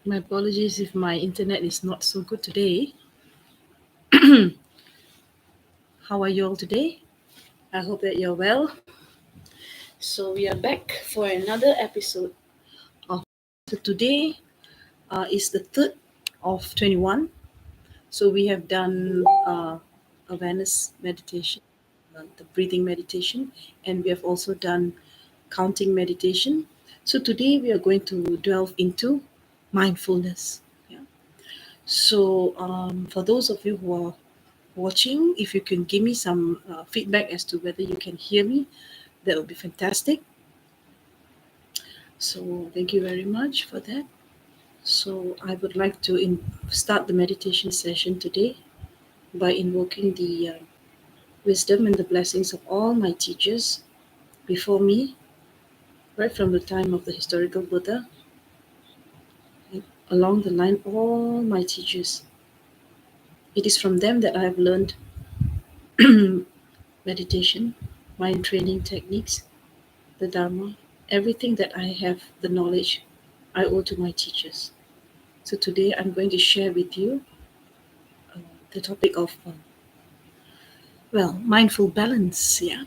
My apologies if my internet is not so good today. How are you all today? I hope that you're well. So we are back for another episode of. So today is the third of 21. So we have done awareness meditation, the breathing meditation, and we have also done counting meditation. So today we are going to delve into mindfulness. Yeah. So for those of you who are watching, if you can give me some feedback as to whether you can hear me, that would be fantastic. So, thank you very much for that. So, I would like to start the meditation session today by invoking the wisdom and the blessings of all my teachers before me, right from the time of the historical Buddha, and along the line, all my teachers. It is from them that I have learned meditation, mind training techniques, the Dharma, everything that I have, the knowledge, I owe to my teachers. So today I'm going to share with you uh, the topic of, mindful balance. Yeah.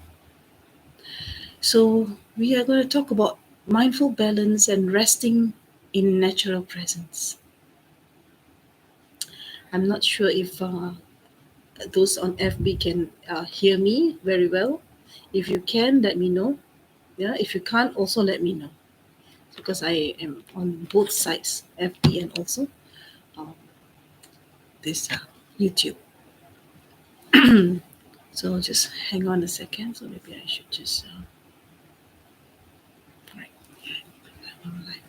So we are going to talk about mindful balance and resting in natural presence. I'm not sure if those on FB can hear me very well. If you can, let me know. Yeah. If you can't, also let me know because I am on both sides, FB and also um, this YouTube. So just hang on a second. So maybe I should just right. Alright.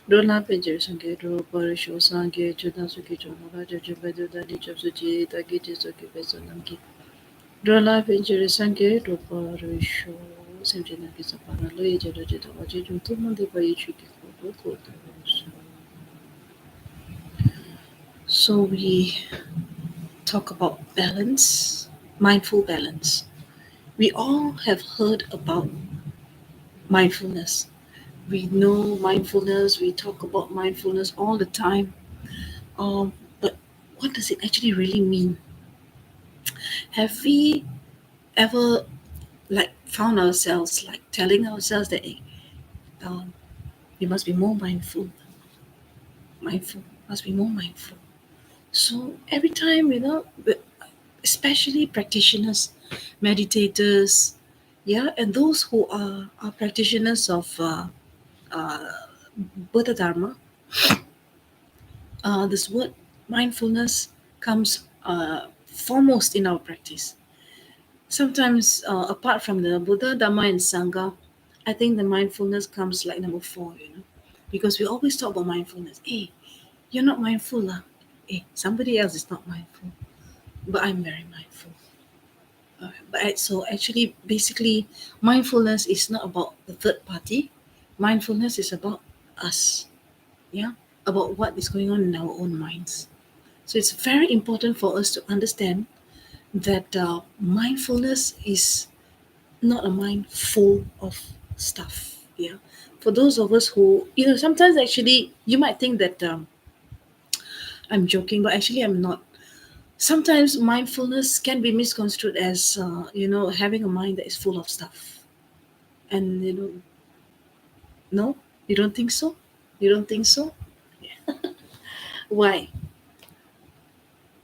Dola pejer sange ro par sho sange chuda suki chola jojo bedu dani chop suji taki jeso ki peso namki. Dola pejer sange ro par sho semje namki sapana lo ye jero jeta waje junto mandi pa ye chuki koto koto. So we talk about balance, mindful balance. We all have heard about mindfulness. We know mindfulness, we talk about mindfulness all the time. But what does it actually really mean? Have we ever like found ourselves like telling ourselves that hey, um, we must be more mindful, must be more mindful. So every time, especially practitioners, meditators, yeah, and those who are practitioners of uh, Buddha Dharma, this word mindfulness comes foremost in our practice. Sometimes, apart from the Buddha, Dhamma, and Sangha, I think the mindfulness comes like number four, because we always talk about mindfulness. Hey, you're not mindful, lah. Hey, somebody else is not mindful, but I'm very mindful. So actually, basically, mindfulness is not about the third party. Mindfulness is about us, yeah, about what is going on in our own minds. So it's very important for us to understand that mindfulness is not a mind full of stuff. Yeah. For those of us who, sometimes actually you might think that I'm joking, but actually I'm not. Sometimes mindfulness can be misconstrued as, having a mind that is full of stuff. And, no, you don't think so? You don't think so? Why?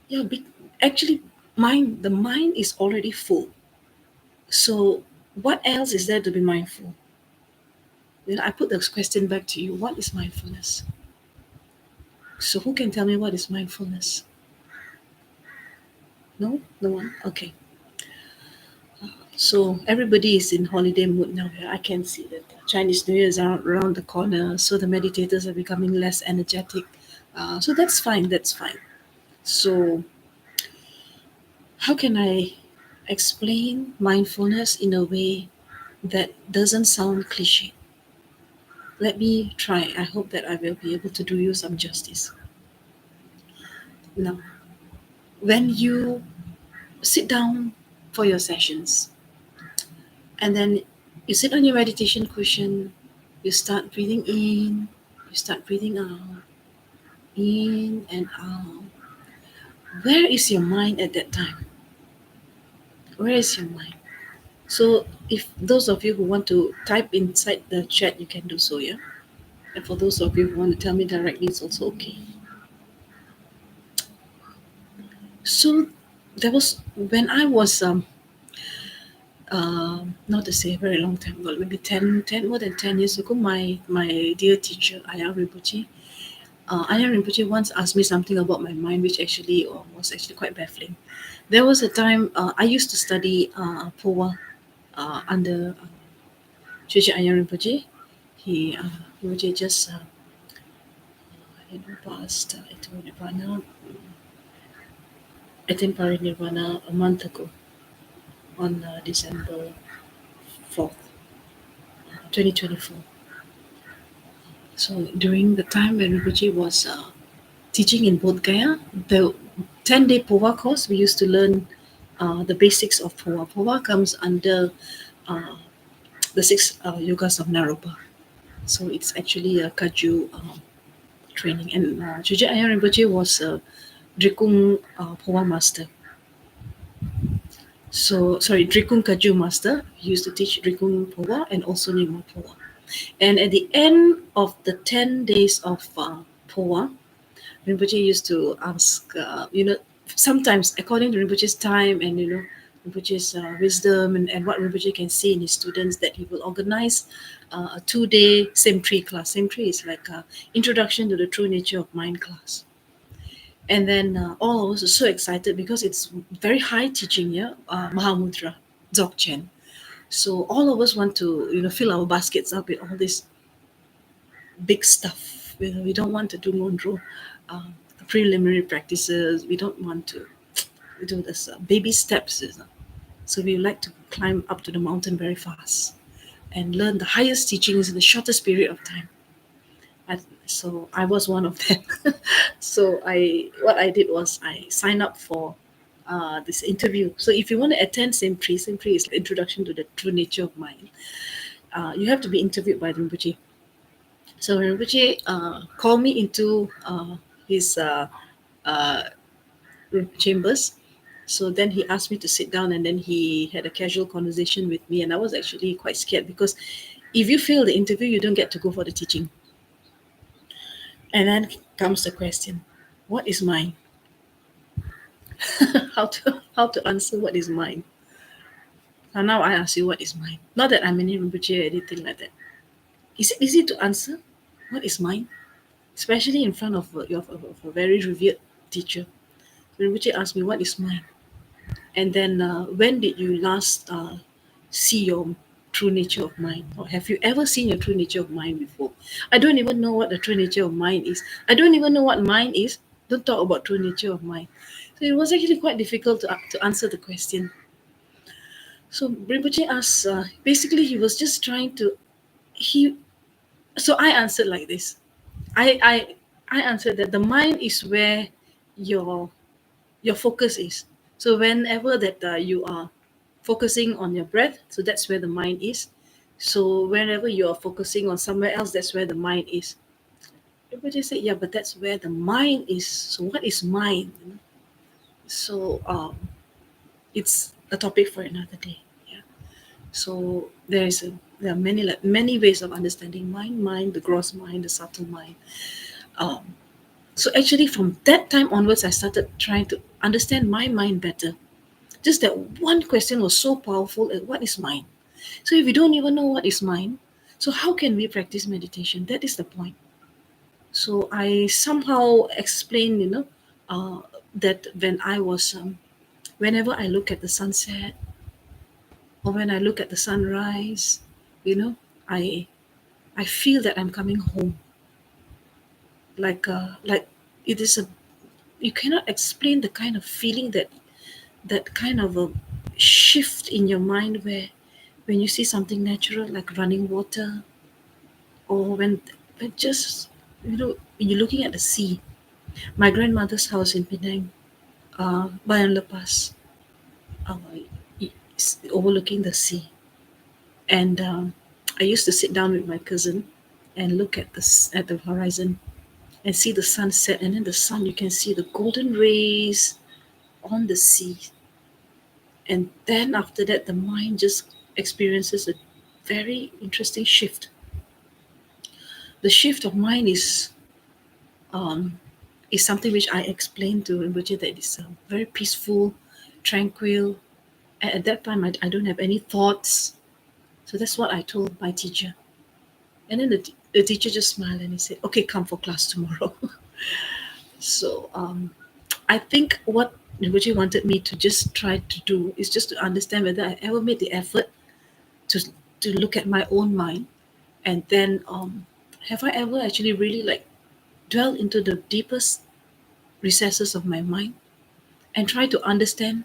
Yeah, actually, the mind is already full. So, what else is there to be mindful? I put this question back to you. What is mindfulness? So, who can tell me what is mindfulness? No? No one? Okay. So, everybody is in holiday mood now. I can see that Chinese New Year is around the corner. So, the meditators are becoming less energetic. So, that's fine. That's fine. So, how can I explain mindfulness in a way that doesn't sound cliche? Let me try. I hope that I will be able to do you some justice. Now, when you sit down for your sessions, and then you sit on your meditation cushion, you start breathing in, you start breathing out, in and out. Where is your mind at that time? Where is your mind? So, if those of you who want to type inside the chat, you can do so, yeah? And for those of you who want to tell me directly, it's also okay. So, there was when I was not to say a very long time ago, maybe more than 10 years ago, my dear teacher, Ayah Rinpoche, Ayah Rinpoche once asked me something about my mind, which actually was actually quite baffling. There was a time I used to study Powa under Chichi Ayah Rinpoche. Rinpoche just passed into Nirvana, I think Parinirvana a month ago on December 4th, 2024. So during the time when Rinpoche was teaching in Bodh Gaya, the 10-day Pova course, we used to learn the basics of Pova. Pova comes under uh, the six yogas of Naropa. So it's actually a Kaju training. And Chuja Ayar Rinpoche was a Drikung Pova master. So, sorry, Drikung Kaju master. He used to teach Drikung Pova and also Nima Pova. And at the end of the 10 days of Pova, Rinpoche used to ask, sometimes according to Rinpoche's time and, Rinpoche's wisdom and what Rinpoche can see in his students, that he will organize a 2-day same tree class. Same tree is like a introduction to the true nature of mind class. And then all of us are so excited because it's very high teaching, yeah, Mahamudra, Dzogchen. So all of us want to, fill our baskets up with all this big stuff. We don't want to do Monro preliminary practices. We don't want to do this baby steps. So we like to climb up to the mountain very fast and learn the highest teachings in the shortest period of time. So I was one of them. So what I did was I signed up for this interview. So if you want to attend Same Tree is introduction to the true nature of mind. You have to be interviewed by Rinpoche. So Rinpoche called me into his uh, chambers. So then he asked me to sit down and then he had a casual conversation with me. And I was actually quite scared because if you fail the interview, you don't get to go for the teaching. And then comes the question, what is mine? how to answer what is mine? And now I ask you, what is mine? Not that I'm any Rinpoche or anything like that. Is it easy to answer what is mine? Especially in front of a very revered teacher. Rinpoche asked me, what is mine? And then, when did you last see your true nature of mind? Or have you ever seen your true nature of mind before? I don't even know what the true nature of mind is. I don't even know what mind is. Don't talk about true nature of mind. So it was actually quite difficult to answer the question. So Rinpoche asked, basically, he was just trying to, he, so I answered like this. I, I, I answered that the mind is where your your focus is. So whenever that you are focusing on your breath, so that's where the mind is. So whenever you are focusing on somewhere else, that's where the mind is. Everybody say, yeah, but that's where the mind is. So what is mind? So it's a topic for another day. Yeah. So there are many ways of understanding mind, the gross mind, the subtle mind. Um, so actually, from that time onwards, I started trying to understand my mind better. Just that one question was so powerful. What is mind? So if we don't even know what is mind, so how can we practice meditation? That is the point. So I somehow explained, uh, that whenever I look at the sunset or when I look at the sunrise, you know, I I feel that I'm coming home. Like it is a you cannot explain the kind of feeling that kind of a shift in your mind where when you see something natural like running water or when just when you're looking at the sea. My grandmother's house in Penang, Bayan Lepas, uh, it's overlooking the sea, and I used to sit down with my cousin and look at at the horizon and see the sunset, and then the sun, you can see the golden rays on the sea, and then after that the mind just experiences a very interesting shift. The shift of mind um, is something which I explained to Rinpoche, that it's very peaceful, tranquil. At that time, I don't have any thoughts. So that's what I told my teacher. And then the teacher just smiled and he said, okay, come for class tomorrow. So I think what Rinpoche wanted me to just try to do is just to understand whether I ever made the effort to, to look at my own mind. And then have I ever actually really like dwell into the deepest recesses of my mind and try to understand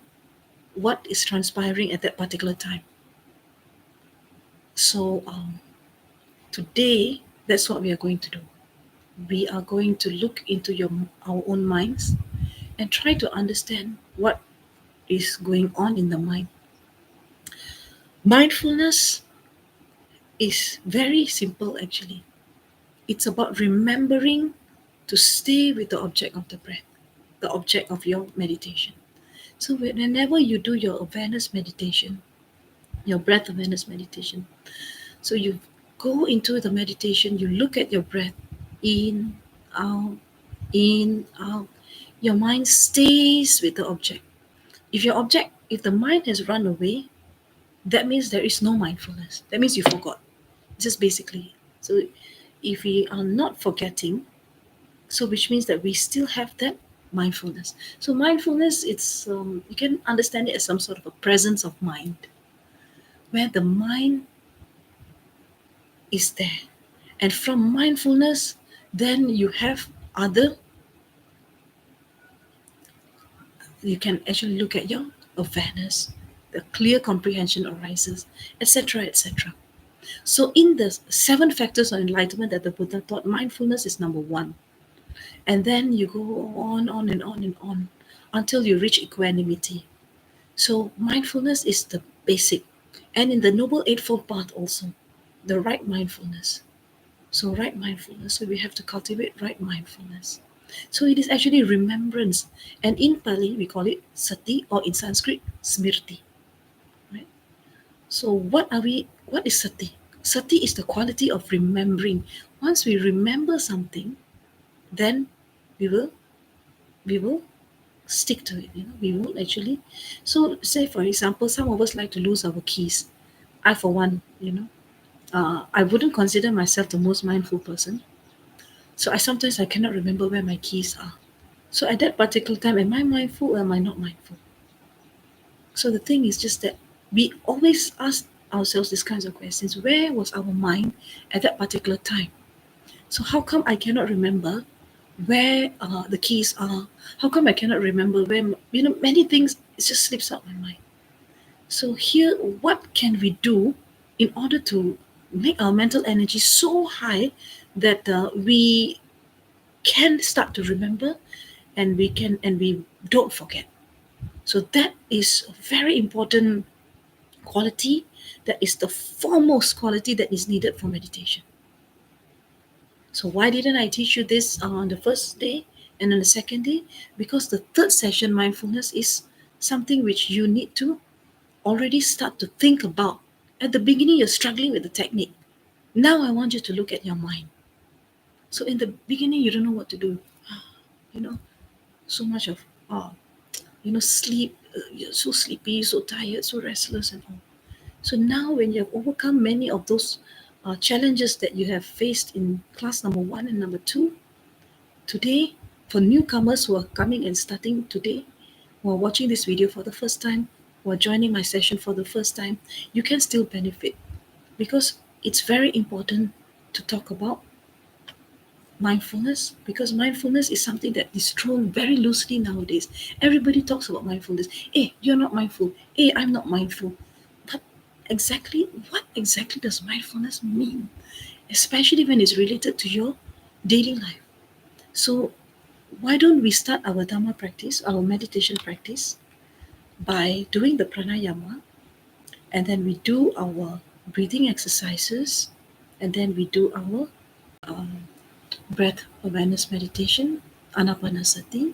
what is transpiring at that particular time. So today, that's what we are going to do. We are going to look into our own minds and try to understand what is going on in the mind. Mindfulness is very simple actually. It's about remembering to stay with the object of the breath, the object of your meditation. So whenever you do your awareness meditation, your breath awareness meditation, so you go into the meditation, you look at your breath, in, out, in, out. Your mind stays with the object. If the mind has run away, that means there is no mindfulness. That means you forgot. Just basically. So if we are not forgetting, so which means that we still have that mindfulness. So mindfulness, it's you can understand it as some sort of a presence of mind, where the mind is there. And from mindfulness, then you have other, you can actually look at your awareness, the clear comprehension arises, etc., etc. So, in the seven factors of enlightenment that the Buddha taught, mindfulness is number one. And then you go on and on and on until you reach equanimity. So, mindfulness is the basic. And in the Noble Eightfold Path also, the right mindfulness. So, right mindfulness. So, we have to cultivate right mindfulness. So, it is actually remembrance. And in Pali, we call it sati, or in Sanskrit, smriti. Right? So, what is sati? Sati is the quality of remembering. Once we remember something, then we will we will stick to it. We won't actually. So, say for example, some of us like to lose our keys. I, for one, I wouldn't consider myself the most mindful person. So I cannot remember where my keys are. So at that particular time, am I mindful or am I not mindful? So the thing is just that we always ask ourselves these kinds of questions. Where was our mind at that particular time? So how come I cannot remember where the keys are? How come I cannot remember where, many things, it just slips out my mind. So here, what can we do in order to make our mental energy so high that we can start to remember, and we don't forget? So that is a very important quality. That is the foremost quality that is needed for meditation. So why didn't I teach you this on the first day and on the second day? Because the third session, mindfulness, is something which you need to already start to think about. At the beginning, you're struggling with the technique. Now I want you to look at your mind. So in the beginning, you don't know what to do. You know, so much of sleep. You're so sleepy, so tired, so restless, and all. So now, when you have overcome many of those challenges that you have faced in class number one and number two, today, for newcomers who are coming and starting today, who are watching this video for the first time, who are joining my session for the first time, you can still benefit, because it's very important to talk about mindfulness, because mindfulness is something that is thrown very loosely nowadays. Everybody talks about mindfulness. Hey, you're not mindful. Hey, I'm not mindful. But what exactly does mindfulness mean? especially when it's related to your daily life. So, why don't we start our Dhamma practice, our meditation practice, by doing the pranayama, and then we do our breathing exercises, and then we do our um, breath awareness meditation, anapanasati,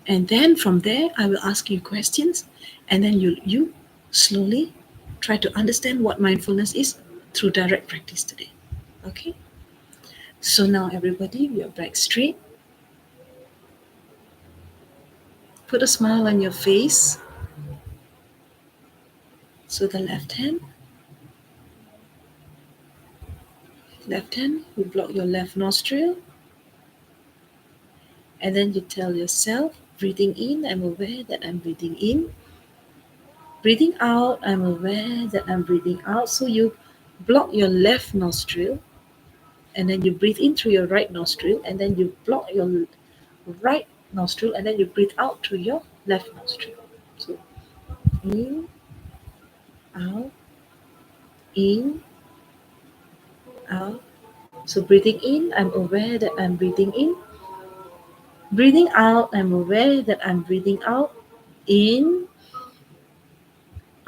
and then from there I will ask you questions, and then you slowly try to understand what mindfulness is through direct practice today. Okay, so now everybody, we are back straight. Put a smile on your face. So the left hand, you block your left nostril, and then you tell yourself, breathing in, I'm aware that I'm breathing in. Breathing out, I'm aware that I'm breathing out. So you block your left nostril, and then you breathe in through your right nostril, and then you block your right nostril, and then you breathe out through your left nostril. So in, out, in, out. So breathing in, I'm aware that I'm breathing in. Breathing out, I'm aware that I'm breathing out. In,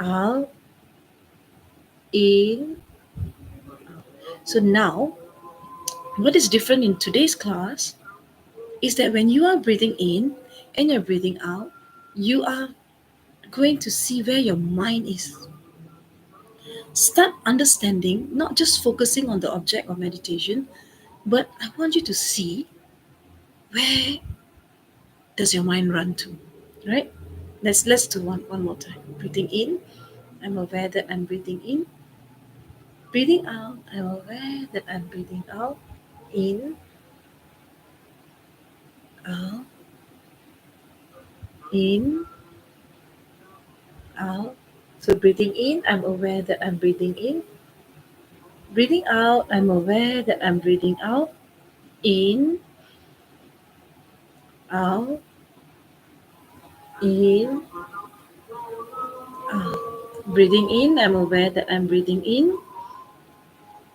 out, in. So now, what is different in today's class is that when you are breathing in and you're breathing out, you are going to see where your mind is. Start understanding, not just focusing on the object of meditation, but I want you to see where does your mind run to, right? Let's do one more time. Breathing in, I'm aware that I'm breathing in. Breathing out, I'm aware that I'm breathing out. In, out, in, out. So breathing in, I'm aware that I'm breathing in. Breathing out, I'm aware that I'm breathing out. In, out, in, out. Breathing in, I'm aware that I'm breathing in.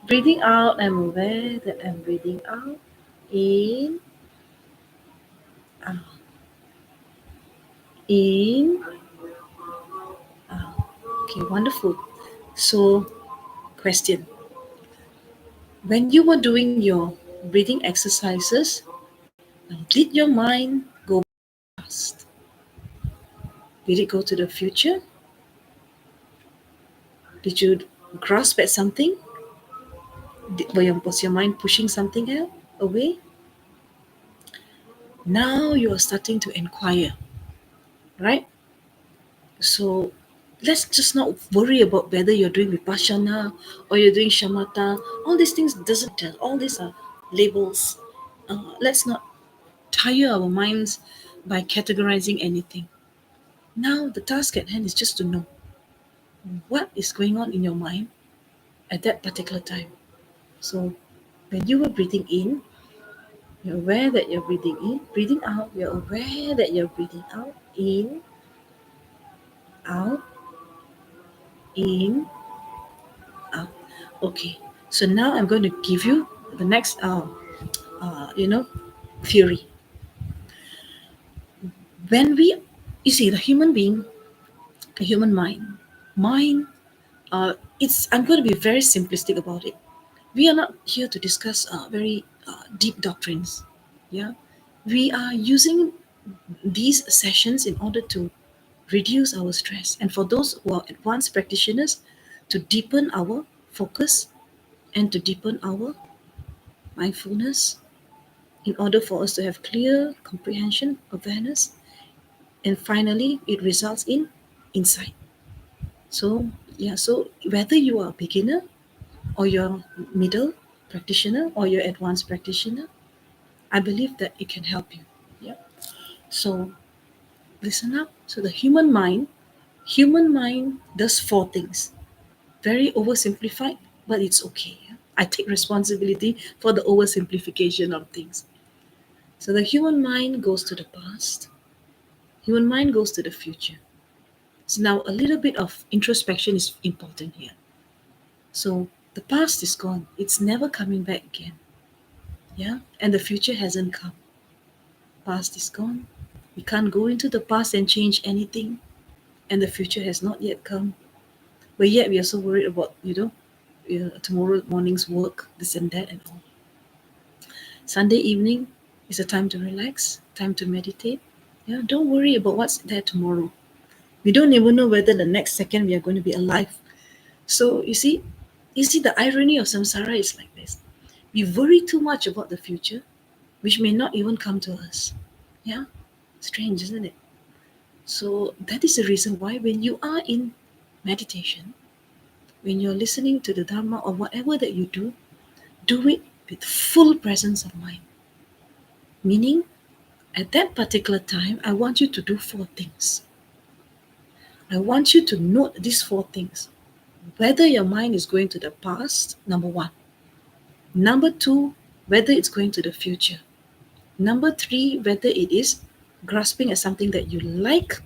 Breathing out, I'm aware that I'm breathing out. In, out, in, out. Okay, wonderful. So, question. When you were doing your breathing exercises, did your mind go past? Did it go to the future? Did you grasp at something? Was your mind pushing something out away? Now you are starting to inquire, right? So let's just not worry about whether you're doing vipassana or you're doing shamatha. All these things doesn't matter. All these are labels. Let's not tire our minds by categorizing anything. Now the task at hand is just to know what is going on in your mind at that particular time. So when you were breathing in, you're aware that you're breathing in. Breathing out, you're aware that you're breathing out. In, out, in, out. Okay. So now I'm going to give you the next, theory. When you see, the human being, the human mind, it's. I'm going to be very simplistic about it. We are not here to discuss very deep doctrines. Yeah, we are using these sessions in order to reduce our stress, and for those who are advanced practitioners, to deepen our focus and to deepen our mindfulness in order for us to have clear comprehension, awareness, and finally it results in insight. So yeah, so whether you are a beginner or you're middle practitioner or you're advanced practitioner, I believe that it can help you. Yeah. So listen up. So the human mind does four things. Very oversimplified, but it's okay. Yeah? I take responsibility for the oversimplification of things. So the human mind goes to the past, human mind goes to the future. So now a little bit of introspection is important here. So The past is gone. It's never coming back again. Yeah? And the future hasn't come. Past is gone. We can't go into the past and change anything. And the future has not yet come. But yet we are so worried about, tomorrow morning's work, this and that and all. Sunday evening is a time to relax, time to meditate. Yeah, don't worry about what's there tomorrow. We don't even know whether the next second we are going to be alive. So you see the irony of samsara is like this. We worry too much about the future, which may not even come to us. Yeah, strange, isn't it? So that is the reason why when you are in meditation, when you're listening to the Dharma or whatever that you do it with full presence of mind. Meaning, at that particular time, I want you to do four things. I want you to note these four things. Whether your mind is going to the past, number one. Number two, whether it's going to the future. Number three, whether it is grasping at something that you like.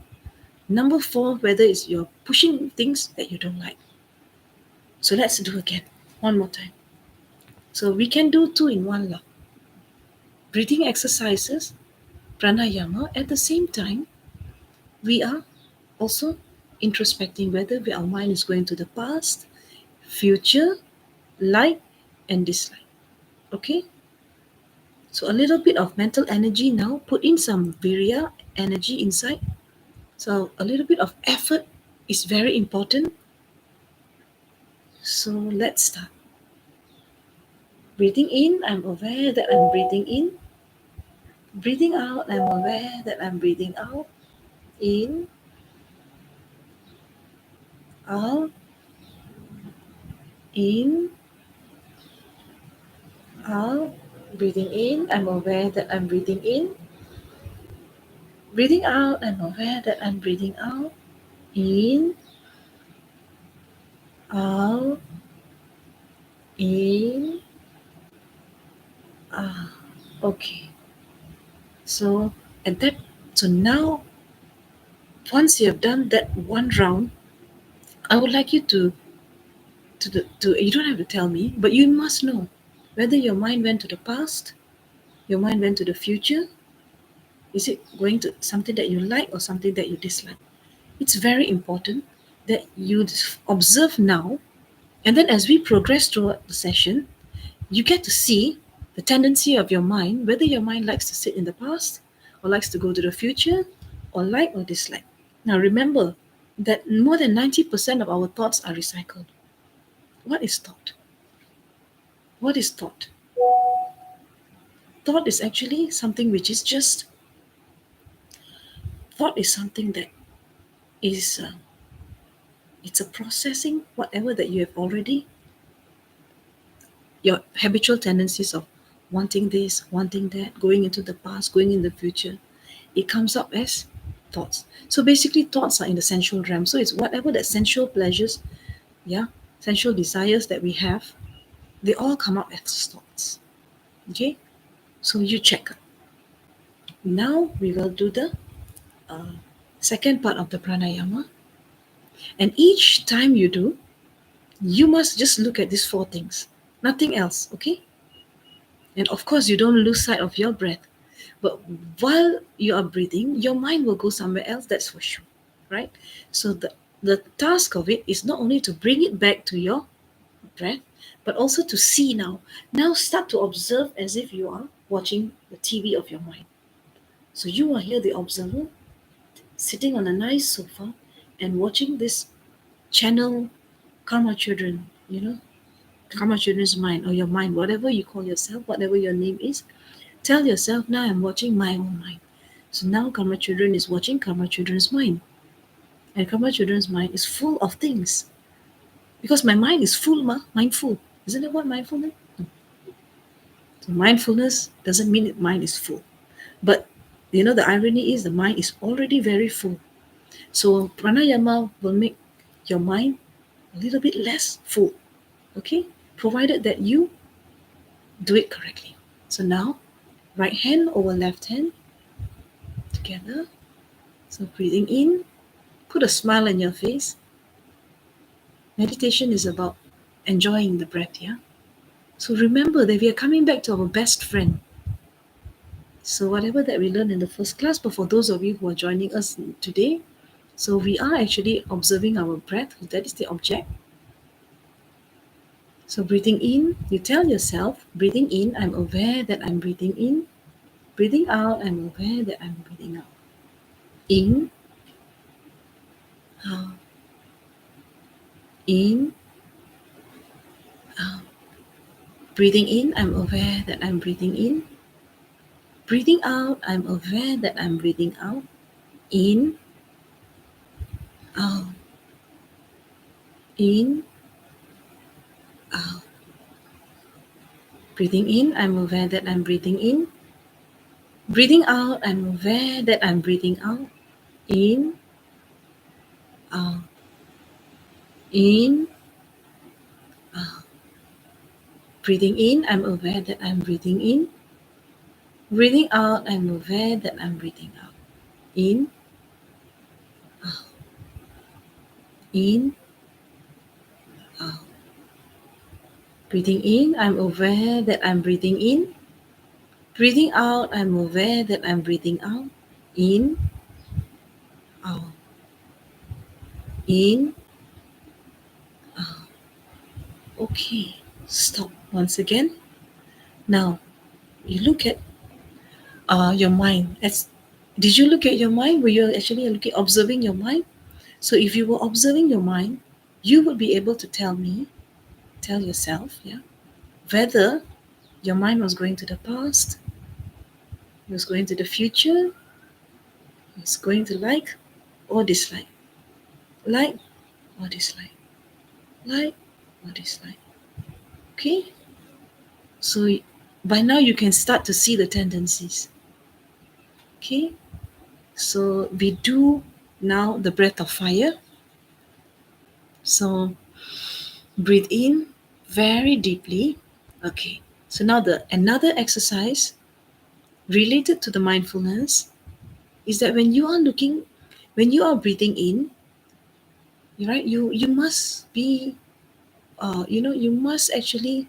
Number four, whether it's you're pushing things that you don't like. So let's do again. One more time. So we can do two in one lah. Breathing exercises, pranayama. At the same time, we are also introspecting whether our mind is going to the past, future, like and dislike. Okay? So a little bit of mental energy now. Put in some virya energy inside. So a little bit of effort is very important. So let's start. Breathing in, I'm aware that I'm breathing in. Breathing out, I'm aware that I'm breathing out. In, out, in, out. Breathing in, I'm aware that I'm breathing in. Breathing out, I'm aware that I'm breathing out. In, out, in, out. Okay. So and that so now once you have done that one round, I would like you to you don't have to tell me, but you must know whether your mind went to the past, your mind went to the future. Is it going to something that you like or something that you dislike? It's very important that you observe now, and then as we progress throughout the session, you get to see the tendency of your mind, whether your mind likes to sit in the past or likes to go to the future or like or dislike. Now remember that more than 90% of our thoughts are recycled. What is thought? What is thought? Thought is actually something which is just, thought is something that is, it's a processing whatever that you have already, your habitual tendencies of wanting this, wanting that, going into the past, going in the future. It comes up as thoughts. So basically, thoughts are in the sensual realm. So it's whatever that sensual pleasures, yeah, sensual desires that we have, they all come up as thoughts. Okay, so you check. Now we will do the uh, second part of the pranayama. And each time you do, you must just look at these four things, nothing else. Okay, and of course, you don't lose sight of your breath. But while you are breathing, your mind will go somewhere else, that's for sure, right? So the task of it is not only to bring it back to your breath, but also to see now. Now start to observe as if you are watching the TV of your mind. So you are here, the observer, sitting on a nice sofa and watching this channel Karma Children, Karma Children's mind or your mind, whatever you call yourself, whatever your name is. Tell yourself, now I'm watching my own mind. So now Karma Children is watching Karma Children's mind. And Karma Children's mind is full of things. Because my mind is full, mindful. Isn't that what mindfulness? No. So mindfulness doesn't mean that mind is full. But the irony is the mind is already very full. So pranayama will make your mind a little bit less full. Okay? Provided that you do it correctly. So now, right hand over left hand together. So breathing in, put a smile on your face. Meditation is about enjoying the breath, yeah? So remember that we are coming back to our best friend. So whatever that we learned in the first class, but for those of you who are joining us today, so we are actually observing our breath. That is the object. So breathing in, you tell yourself, breathing in, I'm aware that I'm breathing in. Breathing out, I'm aware that I'm breathing out. In, out, in, out. Breathing in, I'm aware that I'm breathing in. Breathing out, I'm aware that I'm breathing out. In, out, in, out. Breathing in, I'm aware that I'm breathing in. Breathing out, I'm aware that I'm breathing out. In, out, in, out. Breathing in, I'm aware that I'm breathing in. Breathing out, I'm aware that I'm breathing out. In, out, in, out. Breathing in, I'm aware that I'm breathing in. Breathing out, I'm aware that I'm breathing out. In, out, in, out. Okay, stop once again. Now, you look at your mind. Did you look at your mind? Were you actually looking, observing your mind? So if you were observing your mind, you would be able to tell yourself, yeah, whether your mind was going to the past, it was going to the future, it's going to or dislike, like or dislike, like or dislike. Okay, so by now you can start to see the tendencies. Okay, so we do now the breath of fire. So breathe in very deeply. Okay, so now the another exercise related to the mindfulness is that when you are breathing in, right, you must be, you must actually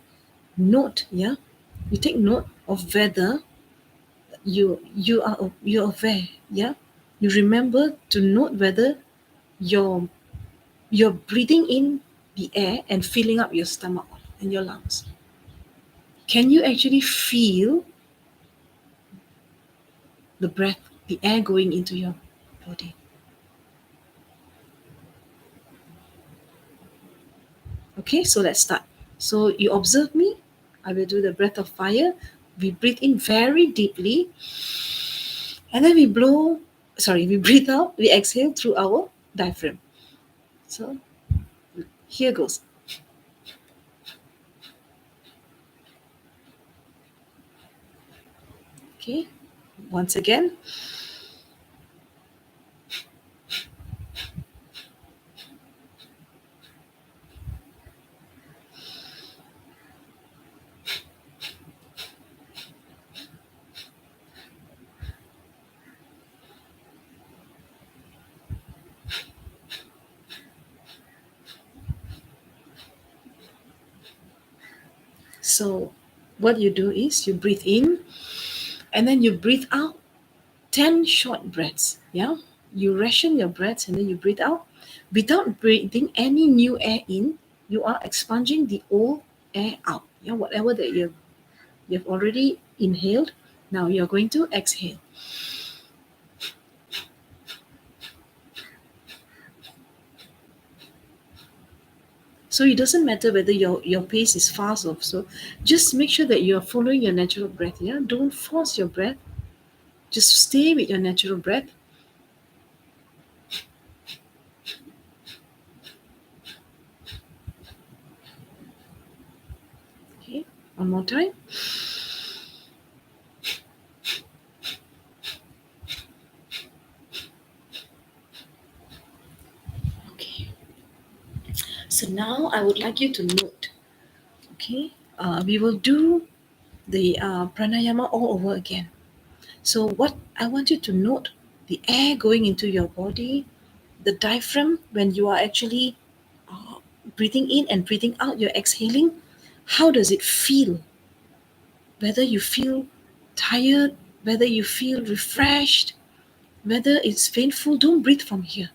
note, yeah, you take note of whether you're aware, yeah, you remember to note whether you're you're breathing in the air and filling up your stomach and your lungs. Can you actually feel the breath, the air going into your body? Okay, so let's start. So you observe me. I will do the breath of fire. We breathe in very deeply, and then we breathe out, we exhale through our diaphragm. So here goes. Okay, once again. So what you do is you breathe in and then you breathe out 10 short breaths. Yeah, you ration your breaths and then you breathe out without breathing any new air in. You are expunging the old air out. Yeah, whatever that you've already inhaled, now you're going to exhale. So it doesn't matter whether your pace is fast or so. Just make sure that you're following your natural breath. Yeah, don't force your breath. Just stay with your natural breath. Okay, one more time. Okay. So now I would like you to note. Okay, we will do the pranayama all over again. So what I want you to note, the air going into your body, the diaphragm when you are actually breathing in and breathing out, you're exhaling. How does it feel? Whether you feel tired, whether you feel refreshed, whether it's painful, don't breathe from here.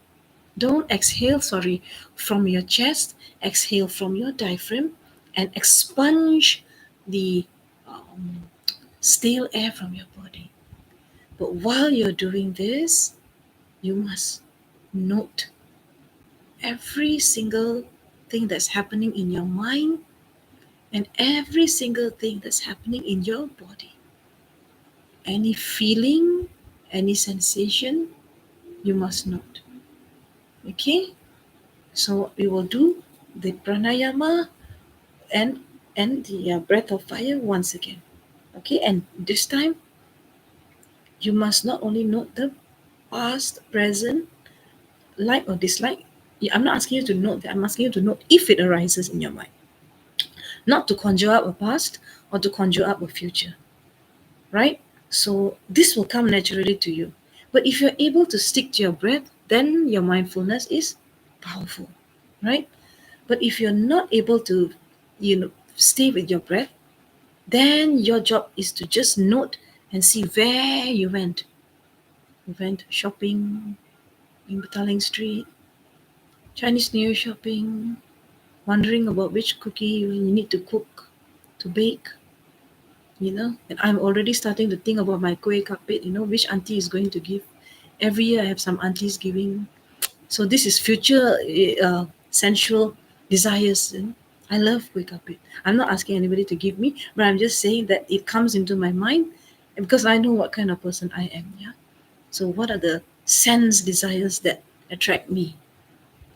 Don't exhale, sorry, from your chest. Exhale from your diaphragm and expunge the um, stale air from your body. But while you're doing this, you must note every single thing that's happening in your mind and every single thing that's happening in your body. Any feeling, any sensation, you must note. Okay? So we will do the pranayama and the breath of fire once again. Okay? And this time, you must not only note the past, present, like or dislike. I'm not asking you to note that. I'm asking you to note if it arises in your mind. Not to conjure up a past or to conjure up a future. Right? So this will come naturally to you. But if you're able to stick to your breath, then your mindfulness is powerful, right? But if you're not able to, stay with your breath, then your job is to just note and see where you went. You went shopping in Bataling Street, Chinese New Year shopping, wondering about which cookie you need to cook, to bake, and I'm already starting to think about my kueh kapit, which auntie is going to give. Every year I have some aunties giving. So this is future sensual desires. I love kueh kapit. I'm not asking anybody to give me, but I'm just saying that it comes into my mind because I know what kind of person I am. Yeah. So what are the sense desires that attract me?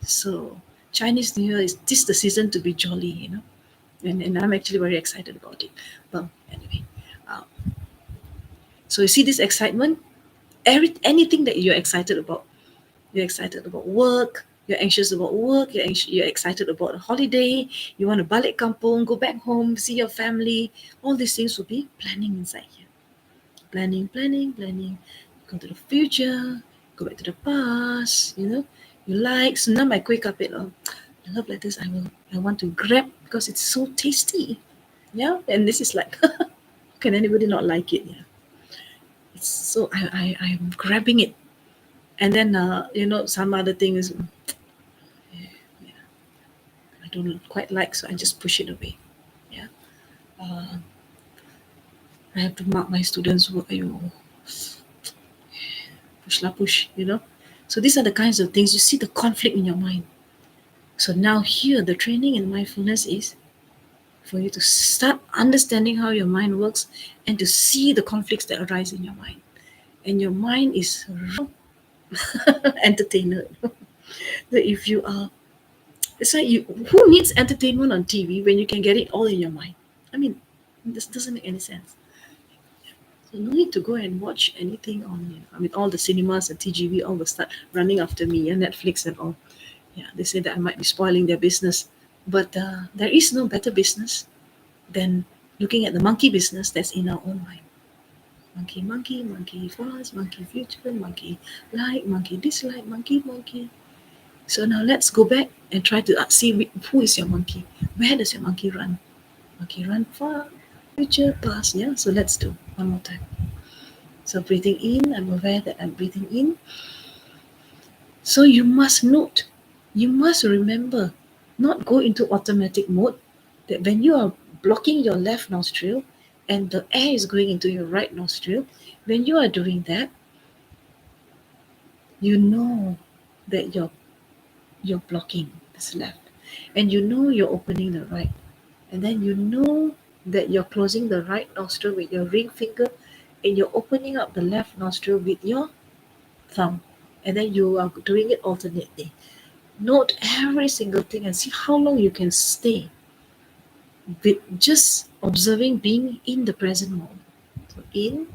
So Chinese New Year is this the season to be jolly. And I'm actually very excited about it. Well, anyway. Um, so you see this excitement? Anything that you're excited about. You're excited about work. You're anxious about work. You're excited about a holiday. You want to balik kampung, go back home, see your family. All these things will be planning inside here. Planning, planning, planning. Go to the future. Go back to the past. You like. So now my kueh kapit. I love lettuce. I want to grab because it's so tasty. Yeah. And this is like, can anybody not like it? Yeah. It's so I'm grabbing it. And then some other things I don't quite like, so I just push it away. Yeah, uh, I have to mark my students' work. Ayo, push lah push. So these are the kinds of things you see the conflict in your mind. So now here the training in mindfulness is for you to start understanding how your mind works and to see the conflicts that arise in your mind. And your mind is a entertainer. So if you are, it's like who needs entertainment on TV when you can get it all in your mind? I mean, this doesn't make any sense. So no need to go and watch anything on. I mean, all the cinemas and TGV all will start running after me, and Netflix and all. Yeah, they say that I might be spoiling their business, but there is no better business than looking at the monkey business that's in our own mind. Monkey, monkey, monkey past, monkey future, monkey like, monkey dislike, monkey, monkey. So now let's go back and try to see who is your monkey. Where does your monkey run? Monkey run far, future, past. Yeah. So let's do one more time. So breathing in, I'm aware that I'm breathing in. So you must note, you must remember, not go into automatic mode. That when you are blocking your left nostril and the air is going into your right nostril, when you are doing that, you know that you're blocking this left, and you know you're opening the right, and then you know that you're closing the right nostril with your ring finger, and you're opening up the left nostril with your thumb, and then you are doing it alternately. Note every single thing and see how long you can stay with just observing, being in the present moment. So in,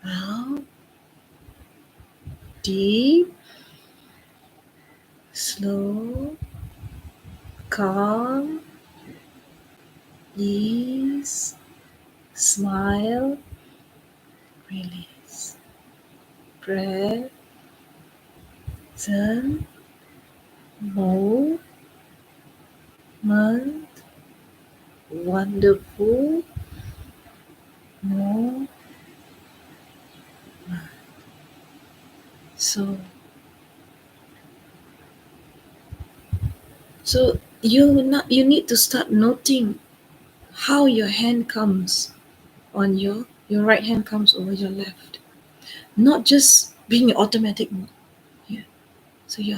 out, deep, slow, calm, ease, smile, release, present, moment, wonderful moment. So, so you need to start noting how your hand comes on your right hand comes over your left, not just being an automatic mode. Yeah. So you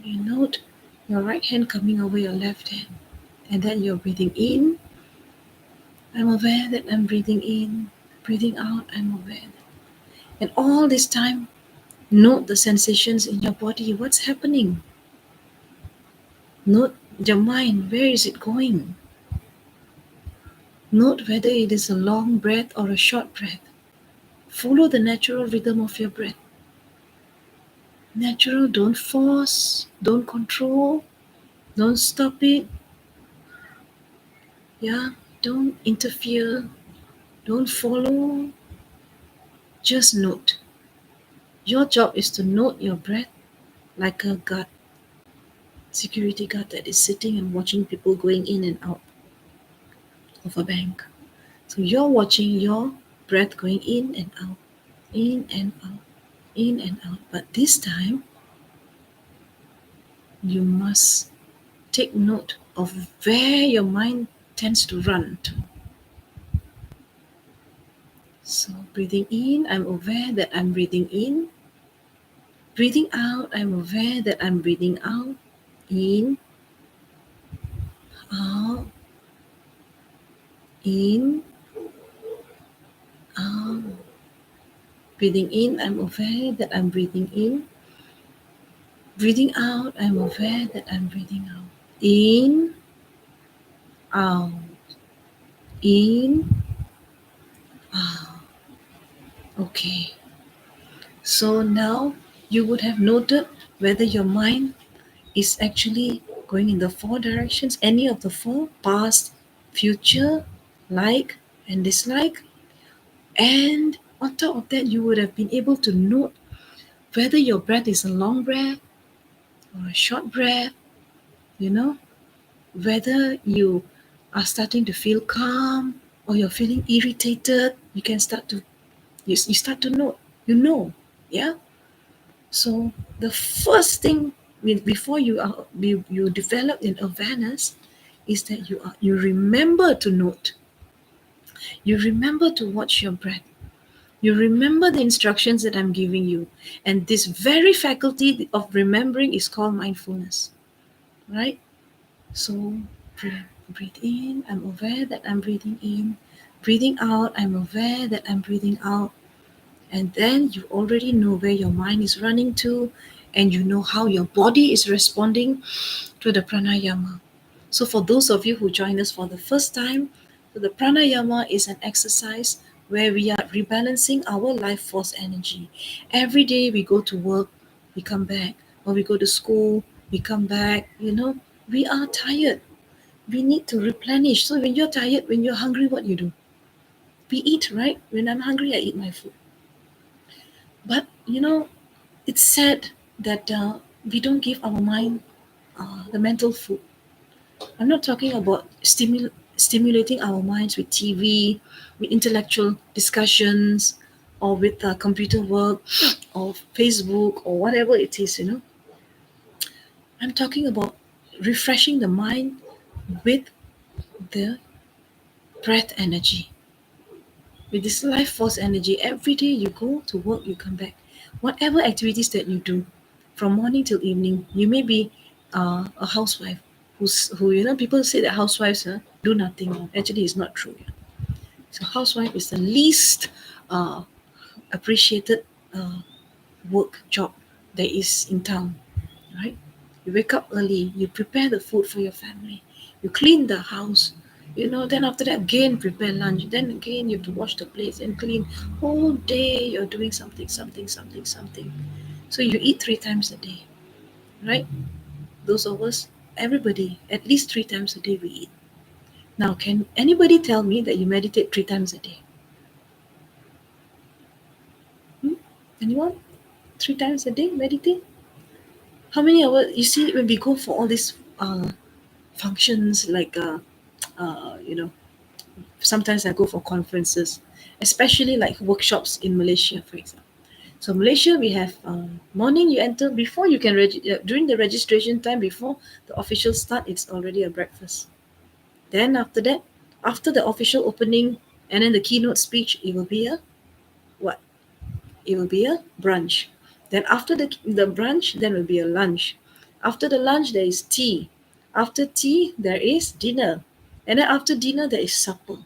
note your right hand coming over your left hand, and then you're breathing in. I'm aware that I'm breathing in, breathing out. I'm aware, and all this time, note the sensations in your body. What's happening? Note your mind. Where is it going? Note whether it is a long breath or a short breath. Follow the natural rhythm of your breath. Natural, don't force, don't control, don't stop it. Yeah, don't interfere, don't follow, just note. Your job is to note your breath like a guard, security guard that is sitting and watching people going in and out of a bank. So you're watching your breath going in and out, in and out, in and out. But this time, you must take note of where your mind tends to run to. So, breathing in, I'm aware that I'm breathing in. Breathing out, I'm aware that I'm breathing out. In, out, in, out. Breathing in, I'm aware that I'm breathing in. Breathing out, I'm aware that I'm breathing out. In, out, in, out. Okay. So now you would have noted whether your mind is actually going in the four directions, any of the four: past, future, like, and dislike. And on top of that, you would have been able to note whether your breath is a long breath or a short breath, you know, whether you are starting to feel calm or you're feeling irritated. You can start to, you start to know, yeah. So the first thing before you develop an awareness is that you remember to note, you remember to watch your breath, you remember the instructions that I'm giving you, and this very faculty of remembering is called mindfulness, right? So breathe in, I'm aware that I'm breathing in. Breathing out, I'm aware that I'm breathing out. And then you already know where your mind is running to, and you know how your body is responding to the pranayama. So, for those of you who join us for the first time, so the pranayama is an exercise where we are rebalancing our life force energy. Every day we go to work, we come back, or we go to school, we come back, we are tired. We need to replenish. So, when you're tired, when you're hungry, what you do? We eat, right? When I'm hungry, I eat my food. But, it's sad that we don't give our mind the mental food. I'm not talking about stimulating our minds with TV, with intellectual discussions, or with computer work, or Facebook, or whatever it is. I'm talking about refreshing the mind with the breath energy, with this life force energy. Every day you go to work, you come back. Whatever activities that you do, from morning till evening, you may be a housewife who people say that housewives do nothing. Actually, it's not true. So housewife is the least uh, appreciated uh, work job there is in town, right? You wake up early, you prepare the food for your family, you clean the house, then after that again prepare lunch, then again you have to wash the plates and clean. Whole day you're doing something, something, something, something. So you eat 3 times a day, right? Those of us, everybody, at least 3 times a day we eat. Now, can anybody tell me that you meditate 3 times a day? Hmm? Anyone? 3 times a day meditate? How many hours? You see, when we go for all these functions, like you know, sometimes I go for conferences, especially like workshops in Malaysia, for example. So Malaysia, we have morning. You enter before you can during the registration time before the official start. It's already a breakfast. Then after that, after the official opening and then the keynote speech, it will be a what? It will be a brunch. Then after the brunch, then will be a lunch. After the lunch, there is tea. After tea, there is dinner. And then after dinner, there is supper.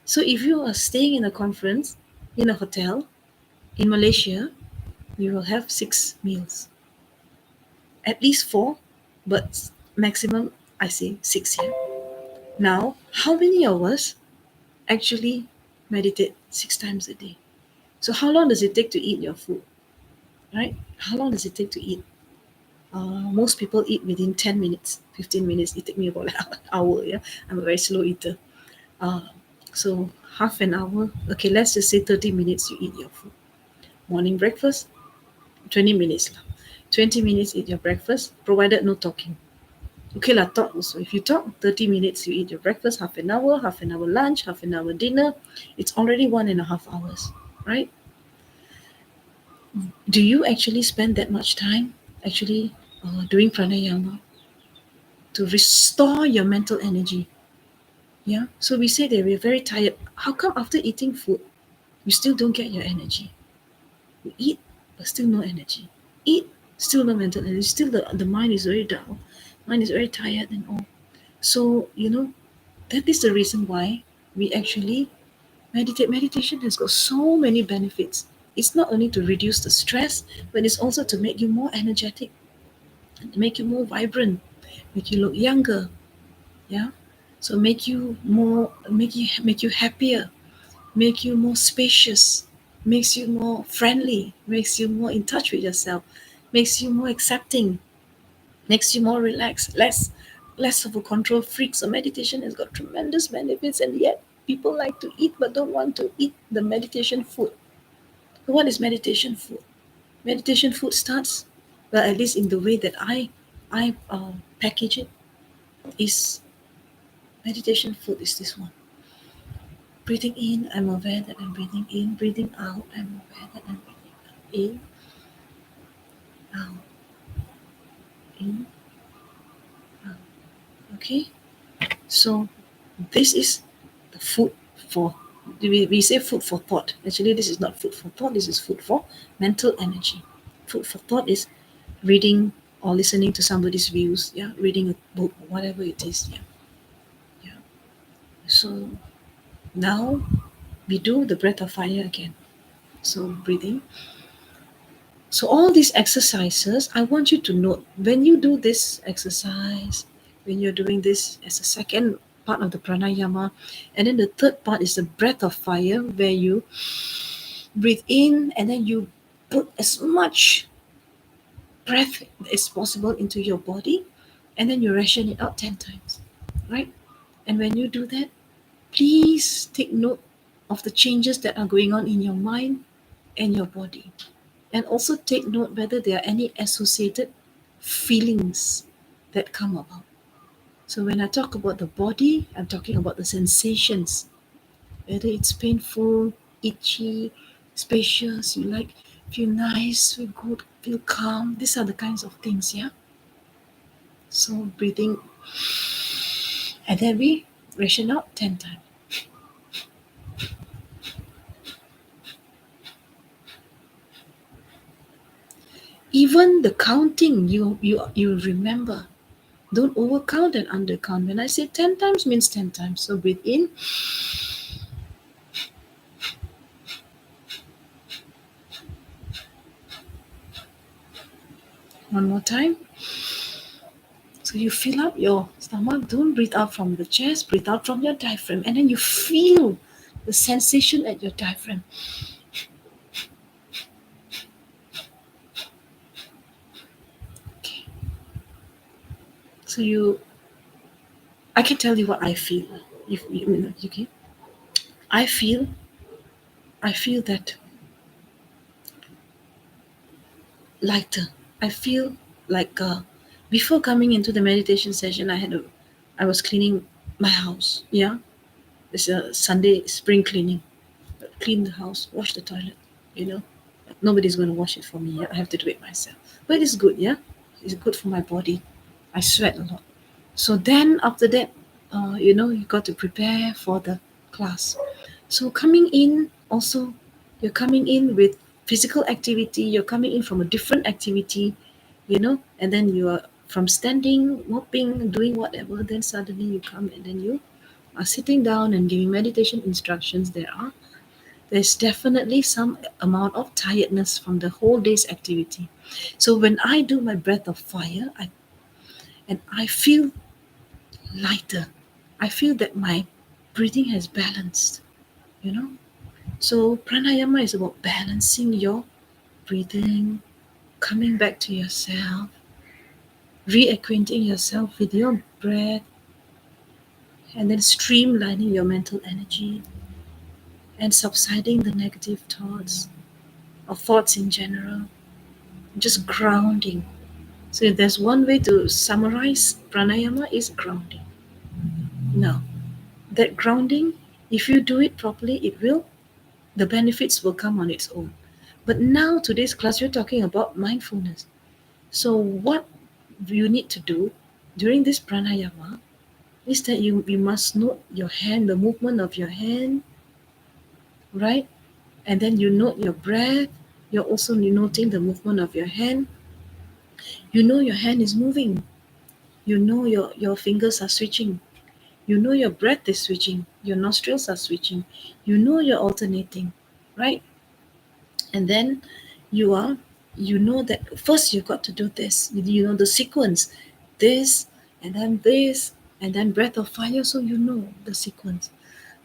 So if you are staying in a conference in a hotel in Malaysia, you will have 6 meals. At least four, but maximum, I say, six here. Now, how many of us actually meditate 6 times a day? So how long does it take to eat your food, right? How long does it take to eat? Most people eat within 10 minutes, 15 minutes. It take me about an hour. Yeah, I'm a very slow eater. Uh, so half an hour. Okay, let's just say 30 minutes you eat your food. Morning breakfast, 20 minutes lah. 20 minutes eat your breakfast, provided no talking. Okay lah, talk also. If you talk 30 minutes, you eat your breakfast, half an hour lunch, half an hour dinner. It's already 1.5 hours, right? Do you actually spend that much time actually doing pranayama to restore your mental energy? Yeah. So we say that we're very tired. How come after eating food, you still don't get your energy? You eat, but still no energy. Eat, still no mental energy. Still the mind is very dull. Mind is very tired and all. So, that is the reason why we actually meditate. Meditation has got so many benefits. It's not only to reduce the stress, but it's also to make you more energetic, make you more vibrant, make you look younger. Yeah. So make you happier, make you more spacious, makes you more friendly, makes you more in touch with yourself, makes you more accepting, makes you more relaxed, less of a control freak. So meditation has got tremendous benefits, and yet people like to eat but don't want to eat the meditation food. So what is meditation food? Meditation food starts, well, at least in the way that I package it, is meditation food is this one. Breathing in, I'm aware that I'm breathing in. Breathing out, I'm aware that I'm breathing out. In, out. Okay? So this is the food for, we say food for thought. Actually, this is not food for thought, this is food for mental energy. Food for thought is reading or listening to somebody's views, yeah, reading a book, whatever it is, yeah. Yeah. So now we do the breath of fire again. So breathing. So all these exercises, I want you to note when you do this exercise, when you're doing this as a second part of the pranayama, and then the third part is the breath of fire, where you breathe in and then you put as much breath as possible into your body, and then you ration it out 10 times, right? And when you do that, please take note of the changes that are going on in your mind and your body. And also take note whether there are any associated feelings that come about. So when I talk about the body, I'm talking about the sensations, whether it's painful, itchy, spacious, you like, feel nice, feel good, feel calm. These are the kinds of things, yeah? So breathing, and then we ration out 10 times. Even the counting, you remember. Don't overcount and undercount. When I say 10 times, means 10 times. So breathe in. One more time. So you fill up your stomach. Don't breathe out from the chest. Breathe out from your diaphragm. And then you feel the sensation at your diaphragm. Okay. So I can tell you what I feel. If you okay, I feel, I feel that lighter. I feel like before coming into the meditation session, I was cleaning my house. Yeah, it's a Sunday spring cleaning. Clean the house, wash the toilet. You know, nobody's going to wash it for me. Yeah? I have to do it myself. But it's good. Yeah, it's good for my body. I sweat a lot. So then after that, you got to prepare for the class. So coming in also, you're coming in with physical activity. You're coming in from a different activity, and then you are from standing, mopping, doing whatever. Then suddenly you come and then you are sitting down and giving meditation instructions. There's definitely some amount of tiredness from the whole day's activity. So when I do my breath of fire, I feel lighter. I feel that my breathing has balanced, you know. So pranayama is about balancing your breathing, coming back to yourself, reacquainting yourself with your breath, and then streamlining your mental energy and subsiding the negative thoughts or thoughts in general, just grounding. So if there's one way to summarize pranayama is grounding. Now, that grounding, if you do it properly, the benefits will come on its own. But now today's class, we're talking about mindfulness. So what you need to do during this pranayama is that you must note your hand, the movement of your hand, right? And then you note your breath. You're also noting the movement of your hand. You know your hand is moving. You know your fingers are switching. You know your breath is switching. Your nostrils are switching. You know you're alternating, right? And then you are, you know that first you've got to do this. You know the sequence, this, and then breath of fire. So you know the sequence.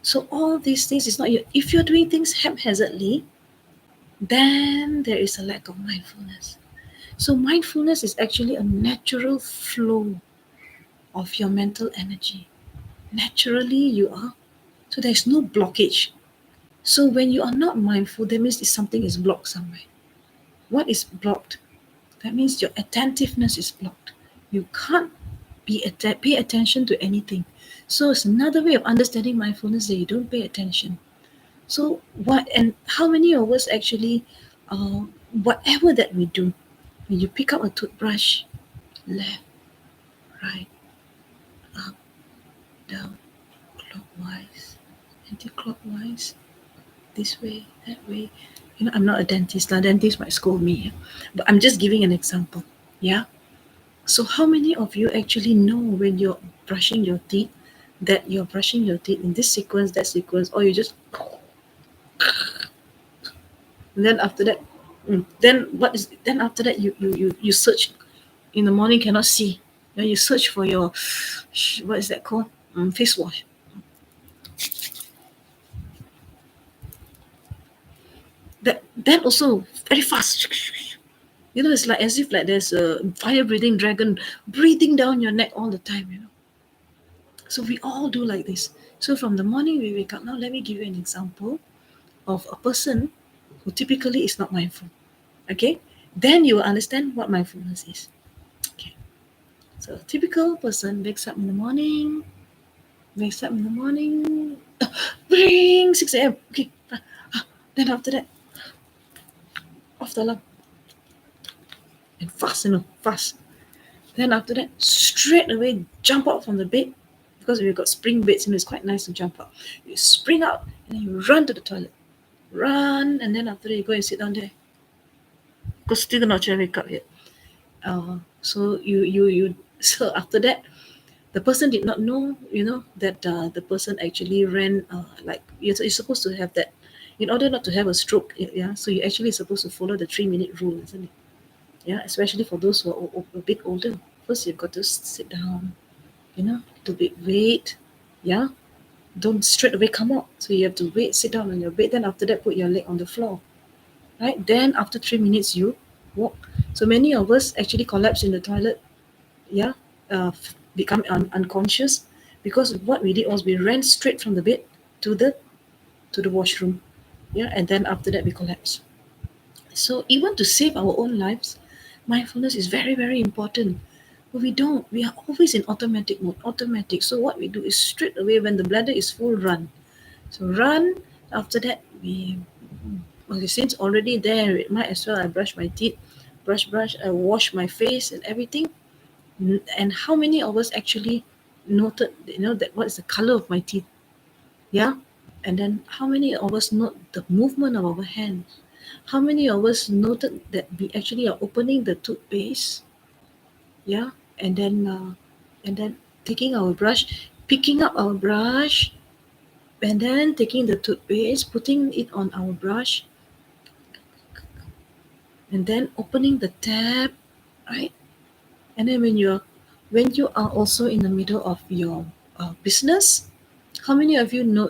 So all these things is not your, if you're doing things haphazardly, then there is a lack of mindfulness. So mindfulness is actually a natural flow of your mental energy. Naturally you are. So there's no blockage. So when you are not mindful, that means something is blocked somewhere. What is blocked? That means your attentiveness is blocked. You can't pay attention to anything. So it's another way of understanding mindfulness that you don't pay attention. So what and how many of us actually, uh, whatever that we do, when you pick up a toothbrush, left, right, up, down, clockwise, anti-clockwise, this way, that way. I'm not a dentist. A dentist might scold me, yeah? But I'm just giving an example. Yeah. So how many of you actually know when you're brushing your teeth that you're brushing your teeth in this sequence, that sequence, or you just, and then after that, then after that you search in the morning, cannot see. You search for your, what is that called? Face wash. That also very fast. It's like as if like there's a fire breathing dragon breathing down your neck all the time. So we all do like this. So from the morning we wake up, now let me give you an example of a person who typically is not mindful. Okay, then you will understand what mindfulness is. Okay, so a typical person wakes up in the morning, bring 6 a.m. Okay, then after that, off the alarm and fast, fast. Then after that, straight away jump out from the bed because we've got spring beds and it's quite nice to jump out. You spring out and then you run to the toilet. Run, and then after that you go and sit down there because still not trying to wake up yet. So you so after that, the person did not know, that the person actually ran, like you're supposed to have that in order not to have a stroke. Yeah, so you actually supposed to follow the 3-minute rule, isn't it? Yeah, especially for those who are a bit older. First, you've got to sit down, to bit wait. Yeah, don't straight away come out. So you have to wait, sit down on your bed. Then after that, put your leg on the floor. Right. Then after 3 minutes, you walk. So many of us actually collapse in the toilet. Yeah, become unconscious because what we did was we ran straight from the bed to the washroom. Yeah, and then after that we collapse. So even to save our own lives, Mindfulness is very, very important. But we don't. We are always in automatic mode, automatic. So what we do is straight away when the bladder is full, run. So run. After that, okay, since already there, it might as well I brush my teeth, brush, I wash my face and everything. And how many of us actually noted, that what is the color of my teeth? Yeah. And then how many of us note the movement of our hands? How many of us noted that we actually are opening the toothpaste? Yeah. And then taking our brush, picking up our brush, and then taking the toothpaste, putting it on our brush, and then opening the tap, right? And then when you are also in the middle of your business, how many of you know,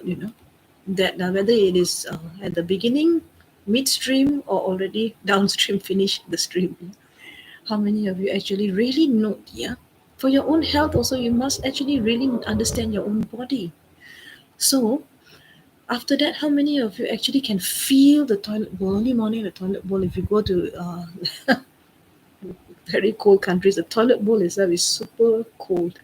that whether it is at the beginning, midstream, or already downstream, finish the stream? How many of you actually really note? Yeah, for your own health also, you must actually really understand your own body. So after that, how many of you actually can feel the toilet bowl? Early morning, the toilet bowl. If you go to very cold countries, the toilet bowl itself is super cold.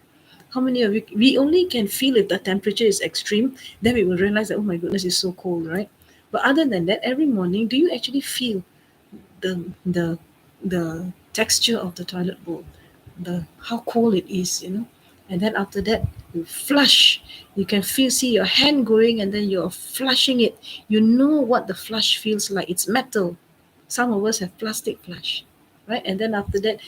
How many of you? We only can feel if the temperature is extreme. Then we will realize that, oh my goodness, it's so cold, right? But other than that, every morning, do you actually feel the the the texture of the toilet bowl, the how cold it is, and then after that you flush. You can see your hand going, and then you're flushing it. You know what the flush feels like. It's metal. Some of us have plastic flush, right? And then after that,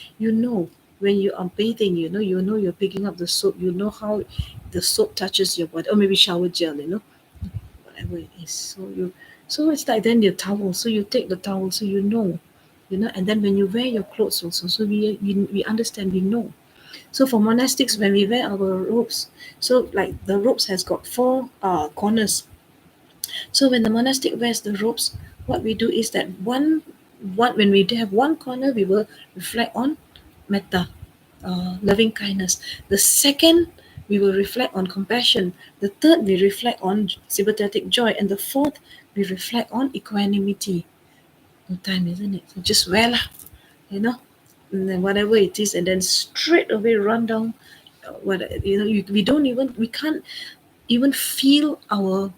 when you are bathing, you're picking up the soap. You know how the soap touches your body, or maybe shower gel, whatever it is. So it's like then your towel. So you take the towel, so and then when you wear your clothes also, so we understand, we know. So for monastics, when we wear our robes, so like the robes has got four corners. So when the monastic wears the robes, what we do is that one when we have one corner, we will reflect on metta, loving kindness. The second, we will reflect on compassion. The third, we reflect on sympathetic joy, and the fourth, we reflect on equanimity. No time, isn't it? So just wear lah, you know, and then whatever it is, and then straight away run down. We can't even feel our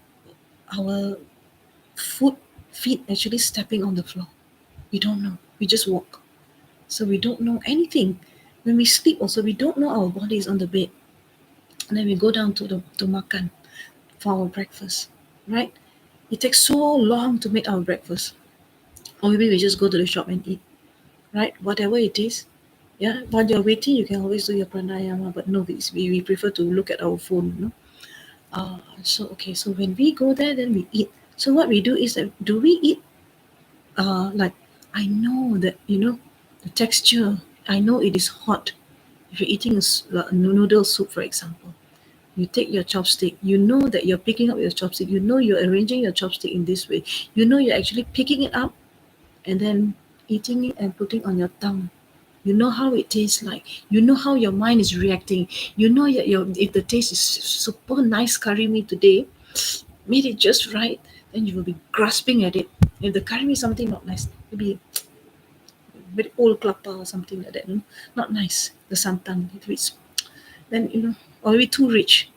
foot feet actually stepping on the floor. We don't know. We just walk. So we don't know anything. When we sleep also, we don't know our body is on the bed. And then we go down to makan for our breakfast. Right? It takes so long to make our breakfast. Or maybe we just go to the shop and eat. Right? Whatever it is. Yeah. While you're waiting, you can always do your pranayama. But no, we prefer to look at our phone. So okay, so when we go there, then we eat. So what we do is that, do we eat like, I know that, the texture. I know it is hot. If you're eating a noodle soup, for example, you take your chopstick. You know that you're picking up your chopstick. You know you're arranging your chopstick in this way. You know you're actually picking it up and then eating it and putting on your tongue. You know how it tastes like. You know how your mind is reacting. You know if the taste is super nice curry meat today, made it just right, then you will be grasping at it. If the curry meat is something not nice, maybe very old klapa or something like that, not nice. The santan, if it's then or maybe too rich.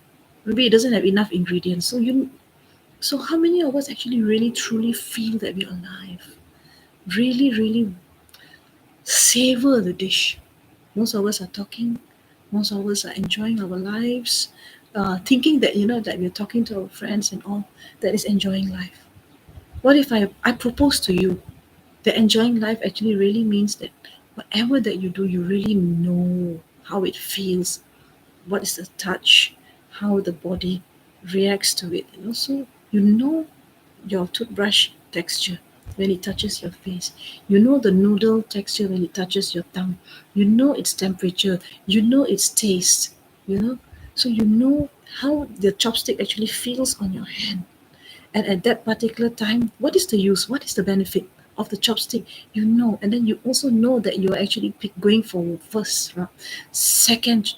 Maybe it doesn't have enough ingredients. So how many of us actually really truly feel that we're alive? Really, really savor the dish. Most of us are talking. Most of us are enjoying our lives, thinking that that we're talking to our friends and all. That is enjoying life. What if I propose to you that enjoying life actually really means that whatever that you do, you really know how it feels, what is the touch, how the body reacts to it, so you know your toothbrush texture when it touches your face. You know the noodle texture when it touches your tongue. You know its temperature. You know its taste. You know, so you know how the chopstick actually feels on your hand. And at that particular time, what is the use? What is the benefit of the chopstick? You know, and then you also know that you are actually going for first round, second,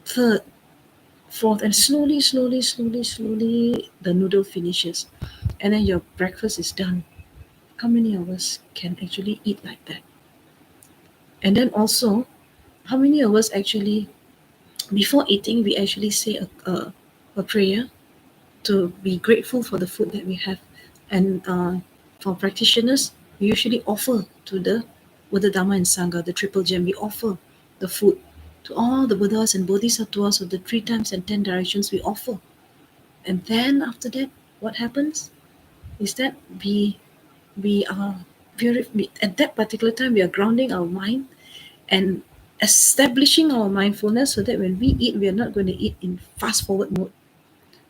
third, fourth, and slowly, the noodle finishes, and then your breakfast is done. How many of us can actually eat like that? And then also, how many of us actually, before eating, we actually say a prayer to be grateful for the food that we have. And for practitioners, we usually offer to the Buddha, Dharma, and Sangha, the triple gem, we offer the food to all the Buddhas and Bodhisattvas of the three times and 10 directions we offer. And then after that, what happens is that we are at that particular time we are grounding our mind and establishing our mindfulness so that when we eat, we are not going to eat in fast forward mode.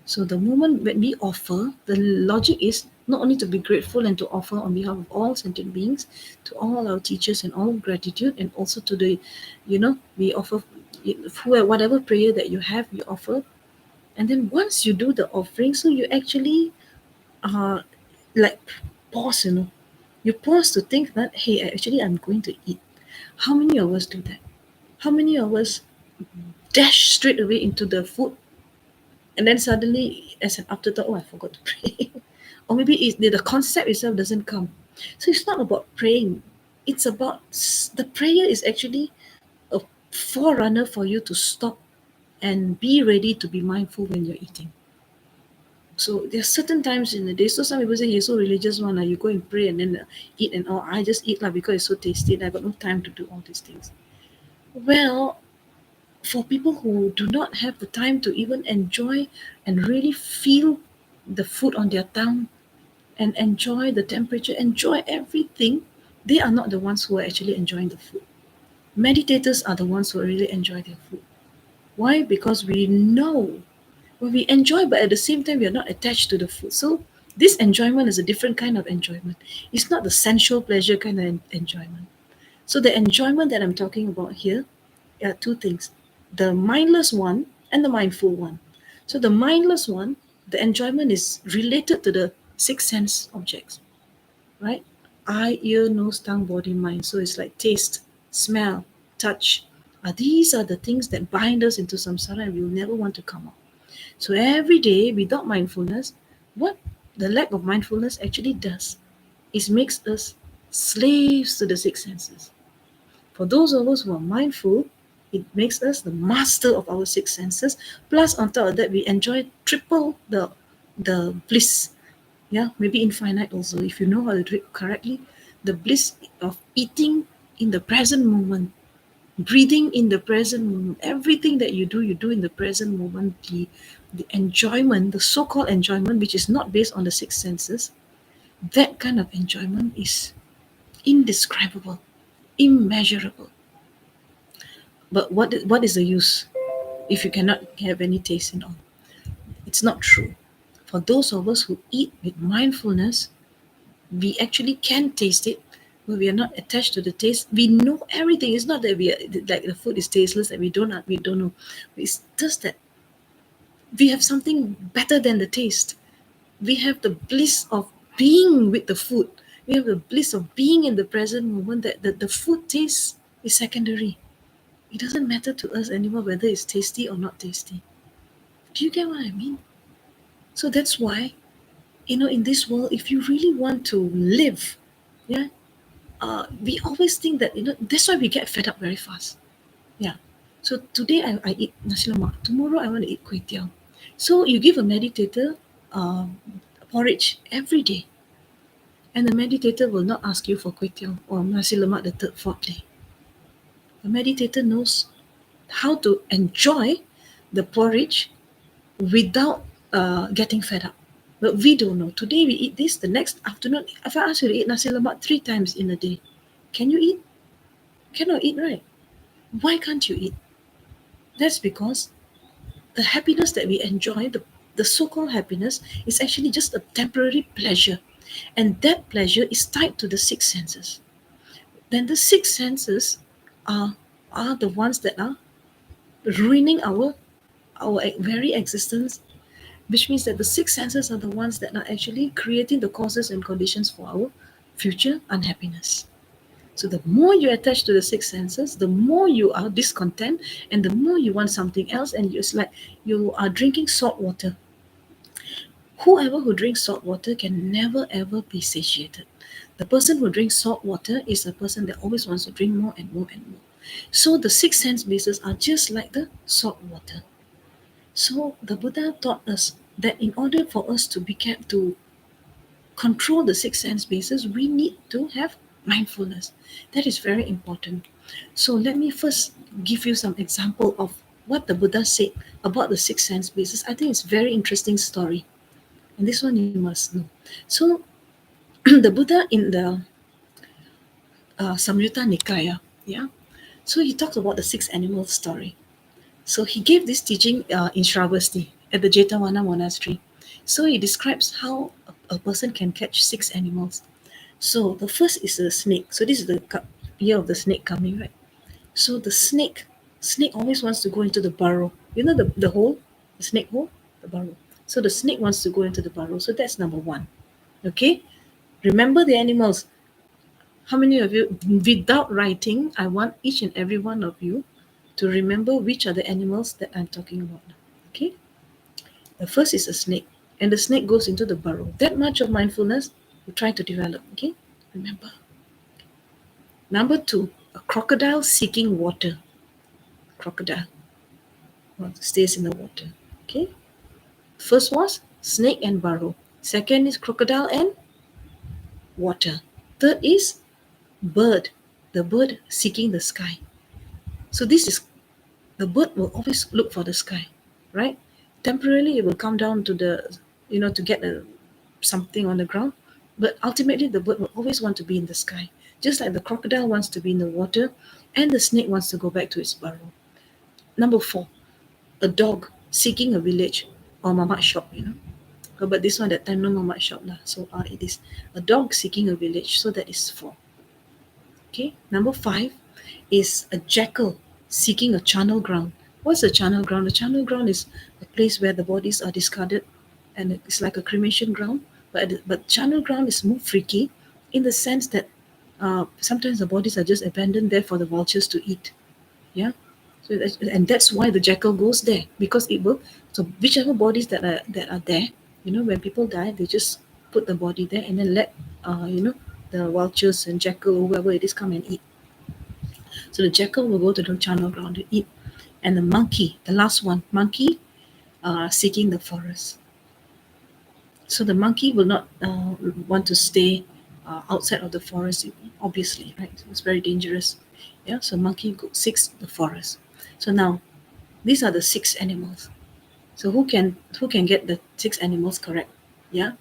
So the moment when we offer, the logic is not only to be grateful and to offer on behalf of all sentient beings, to all our teachers and all gratitude, and also to the, we offer whatever prayer that you have, you offer. And then once you do the offering, so you actually like pause, you pause to think that, hey, actually I'm going to eat. How many of us do that? How many of us dash straight away into the food, and then suddenly as an afterthought, oh, I forgot to pray. Or maybe the concept itself doesn't come. So it's not about praying, it's about the prayer is actually a forerunner for you to stop and be ready to be mindful when you're eating. So there are certain times in the day. So some people say, you're so religious one, you go and pray and then eat and all. I just eat because it's so tasty and I got no time to do all these things. Well, for people who do not have the time to even enjoy and really feel the food on their tongue and enjoy the temperature, enjoy everything, they are not the ones who are actually enjoying the food. Meditators are the ones who really enjoy their food. Why? Because we know, well, we enjoy, but at the same time, we are not attached to the food. So this enjoyment is a different kind of enjoyment. It's not the sensual pleasure kind of enjoyment. So the enjoyment that I'm talking about here are two things: the mindless one and the mindful one. So the mindless one, the enjoyment is related to the six sense objects, right? Eye, ear, nose, tongue, body, mind. So it's like taste, smell, touch. These are the things that bind us into samsara and we'll never want to come out. So every day without mindfulness, what the lack of mindfulness actually does is makes us slaves to the six senses. For those of us who are mindful, it makes us the master of our six senses. Plus, on top of that, we enjoy triple the bliss. Yeah, maybe infinite also. If you know how to do it correctly, the bliss of eating in the present moment, breathing in the present moment, everything that you do in the present moment. The enjoyment, the so-called enjoyment, which is not based on the six senses, that kind of enjoyment is indescribable, immeasurable. But what is the use if you cannot have any taste in all? It's not true. For those of us who eat with mindfulness, we actually can taste it, but we are not attached to the taste. We know everything. It's not that we are like the food is tasteless and we don't know. It's just that we have something better than the taste. We have the bliss of being with the food. We have the bliss of being in the present moment. That the food taste is secondary. It doesn't matter to us anymore whether it's tasty or not tasty. Do you get what I mean? So that's why, in this world, if you really want to live, yeah, we always think that, that's why we get fed up very fast. Yeah. So today I eat nasi lemak. Tomorrow I want to eat kway teow. So you give a meditator porridge every day, and the meditator will not ask you for kway teow or nasi lemak the third, fourth day. The meditator knows how to enjoy the porridge without getting fed up. But we don't know. Today we eat this, the next afternoon, if I ask you to eat nasi lemak 3 times in a day, can you eat? Cannot eat, right? Why can't you eat? That's because the happiness that we enjoy, the so called happiness, is actually just a temporary pleasure. And that pleasure is tied to the six senses. Then the six senses are, are the ones that are ruining our very existence, which means that the six senses are the ones that are actually creating the causes and conditions for our future unhappiness. So the more you attach to the six senses, the more you are discontent and the more you want something else. And it's like you are drinking salt water. Whoever who drinks salt water can never ever be satiated. The person who drinks salt water is a person that always wants to drink more and more and more. So the six sense bases are just like the salt water. So the Buddha taught us that in order for us to be kept to control the six sense bases, we need to have mindfulness. That is very important. So let me first give you some example of what the Buddha said about the six sense bases. I think it's very interesting story, and this one you must know. So the Buddha in the Samyutta Nikaya, yeah. So he talks about the six animals story. So he gave this teaching in Shravasti at the Jetavana monastery. So he describes how a person can catch six animals. So the first is a snake. So this is the year of the snake coming, right? So the snake always wants to go into the burrow. You know the hole, the snake hole, the burrow. So the snake wants to go into the burrow. So that's number one. Okay. Remember the animals. How many of you, without writing, I want each and every one of you to remember which are the animals that I'm talking about. Okay. The first is a snake, and the snake goes into the burrow. That much of mindfulness you try to develop. Okay. Remember. Number two, a crocodile seeking water. Crocodile stays in the water. Okay. First was snake and burrow. Second is crocodile and water. Third is bird. The bird seeking the sky. So this is the bird will always look for the sky, right? Temporarily it will come down to the, to get something on the ground, but ultimately the bird will always want to be in the sky, just like the crocodile wants to be in the water, and the snake wants to go back to its burrow. Number four, a dog seeking a village or mamak shop, but this one that time no mamak shop lah, so it is a dog seeking a village, so that is four. Okay, number five is a jackal seeking a charnel ground. What's a charnel ground? A charnel ground is a place where the bodies are discarded, and it's like a cremation ground. But charnel ground is more freaky, in the sense that sometimes the bodies are just abandoned there for the vultures to eat. Yeah, and that's why the jackal goes there, because it will. So whichever bodies that are there, when people die, they just put the body there and then let the vultures and jackal or whoever it is come and eat. So the jackal will go to the charnel ground to eat. And the monkey, the last one, monkey seeking the forest. So the monkey will not want to stay outside of the forest, obviously, right? So it's very dangerous. Yeah, so seeks the forest. So now these are the six animals. So who can get the six animals correct? Yeah.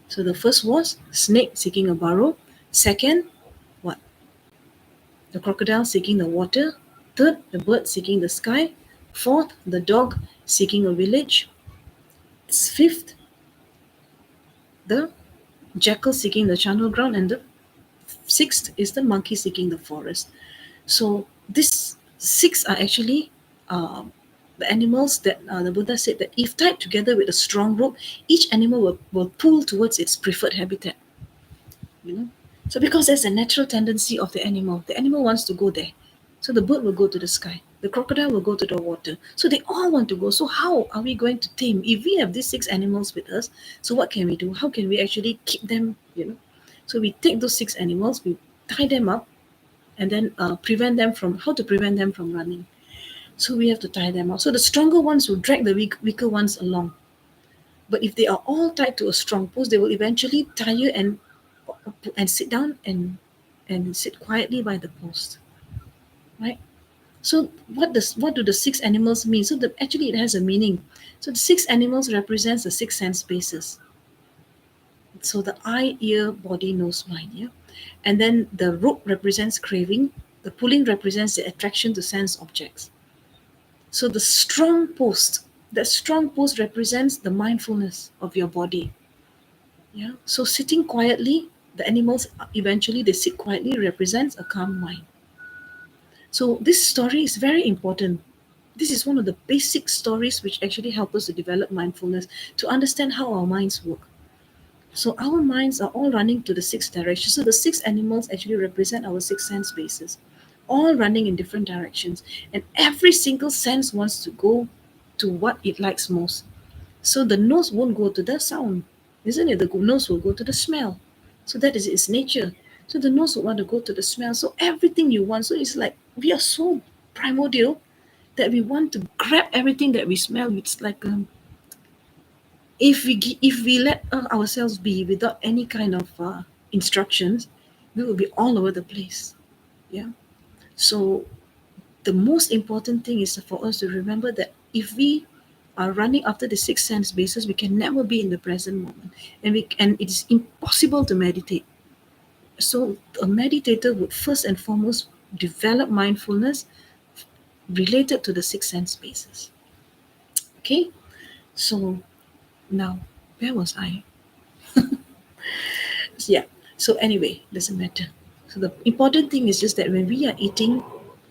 So the first was snake seeking a burrow. Second, what? The crocodile seeking the water. Third, the bird seeking the sky. Fourth, the dog seeking a village. Fifth, the jackal seeking the charnel ground. And the sixth is the monkey seeking the forest. So these six are actually the animals that the Buddha said that if tied together with a strong rope, each animal will pull towards its preferred habitat. you know so because there's a natural tendency of the animal wants to go there. So the bird will go to the sky, the crocodile will go to the water, so they all want to go. So how are we going to tame if we have these six animals with us? So what can we do? How can we actually keep them? So we take those six animals, we tie them up, and then prevent them from how to prevent them from running. So we have to tie them up, so the stronger ones will drag the weaker ones along. But if they are all tied to a strong post, they will eventually tire and sit down and sit quietly by the post, right? So what do the six animals mean? So actually it has a meaning. So the six animals represents the six sense spaces. So the eye, ear, body, nose, mind, yeah. And then the rope represents craving. The pulling represents the attraction to sense objects. So that strong post represents the mindfulness of your body. Yeah. So sitting quietly, the animals eventually they sit quietly represents a calm mind. So this story is very important. This is one of the basic stories which actually help us to develop mindfulness, to understand how our minds work. So our minds are all running to the six directions. So the six animals actually represent our six sense bases, all running in different directions. And every single sense wants to go to what it likes most. So the nose won't go to the sound, isn't it? The nose will go to the smell. So that is its nature. So the nose will want to go to the smell. So everything you want. So it's like we are so primordial that we want to grab everything that we smell. It's like if we let ourselves be without any kind of instructions, we will be all over the place. Yeah. So the most important thing is for us to remember that if we are running after the sixth sense basis, we can never be in the present moment, and it is impossible to meditate. So a meditator would first and foremost develop mindfulness related to the sixth sense basis. Okay, so now where was I? Yeah. So anyway, doesn't matter. So the important thing is just that when we are eating,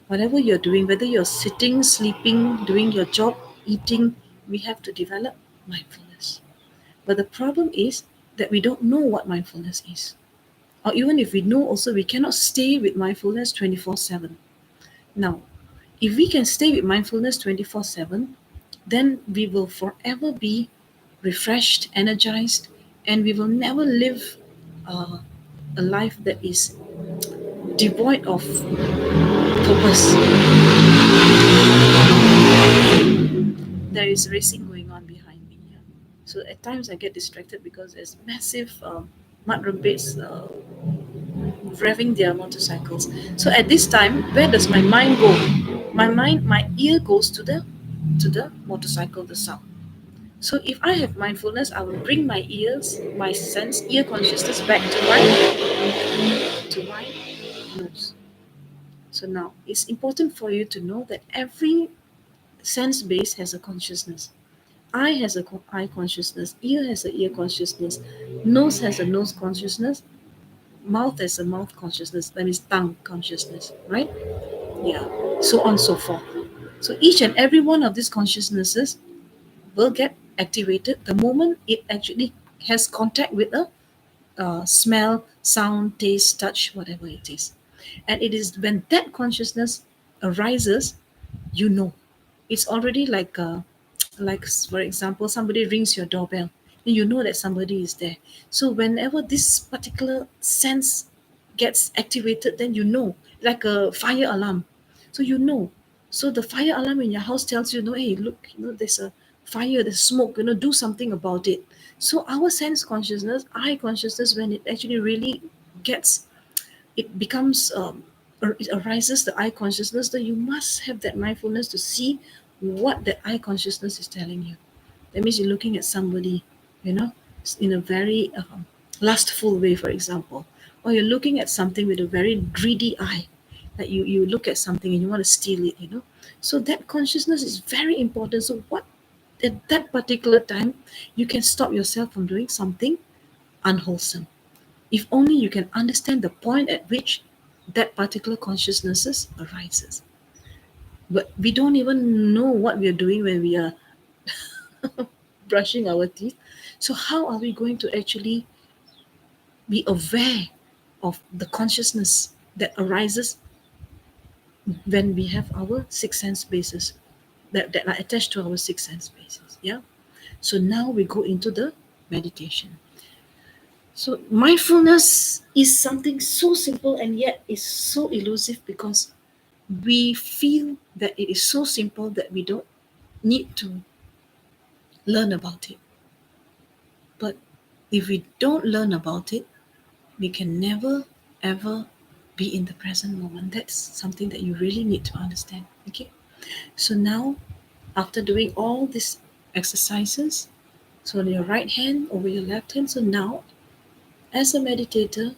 whatever you're doing, whether you're sitting, sleeping, doing your job, eating, we have to develop mindfulness. But the problem is that we don't know what mindfulness is. Or even if we know also, we cannot stay with mindfulness 24/7. Now, if we can stay with mindfulness 24/7, then we will forever be refreshed, energized, and we will never live uh, a life that is devoid of purpose. There is racing going on behind me. Yeah. So at times I get distracted because there's massive mud rabbits revving their motorcycles. So at this time, where does my mind go? My ear goes to the motorcycle, the sound. So if I have mindfulness, I will bring my ears, my sense, ear consciousness back to my nose. So now it's important for you to know that every sense base has a consciousness. Eye has a eye consciousness, ear has a ear consciousness, nose has a nose consciousness, mouth has a mouth consciousness, that means tongue consciousness, right? Yeah, so on and so forth. So each and every one of these consciousnesses will get activated the moment it actually has contact with a smell, sound, taste, touch, whatever it is. And it is when that consciousness arises, you know. It's already like for example, somebody rings your doorbell, and you know that somebody is there. So whenever this particular sense gets activated, then you know, like a fire alarm. So you know. So the fire alarm in your house tells you, no, hey, look, there's a fire, there's smoke, do something about it. So our sense consciousness, eye consciousness, when it actually really gets, it becomes, or it arises the eye consciousness, that you must have that mindfulness to see what that eye consciousness is telling you. That means you're looking at somebody, you know, in a very lustful way, for example, or you're looking at something with a very greedy eye, that you look at something and you want to steal it. So that consciousness is very important. So what at that particular time you can stop yourself from doing something unwholesome, if only you can understand the point at which that particular consciousness arises. But we don't even know what we are doing when we are brushing our teeth. So how are we going to actually be aware of the consciousness that arises when we have our six sense bases that are attached to our six sense bases? Yeah. So now we go into the meditation. So mindfulness is something so simple and yet is so elusive, because we feel that it is so simple that we don't need to learn about it. But if we don't learn about it, we can never ever be in the present moment. That's something that you really need to understand. Okay. So now, after doing all these exercises, so on your right hand over your left hand. So now, as a meditator,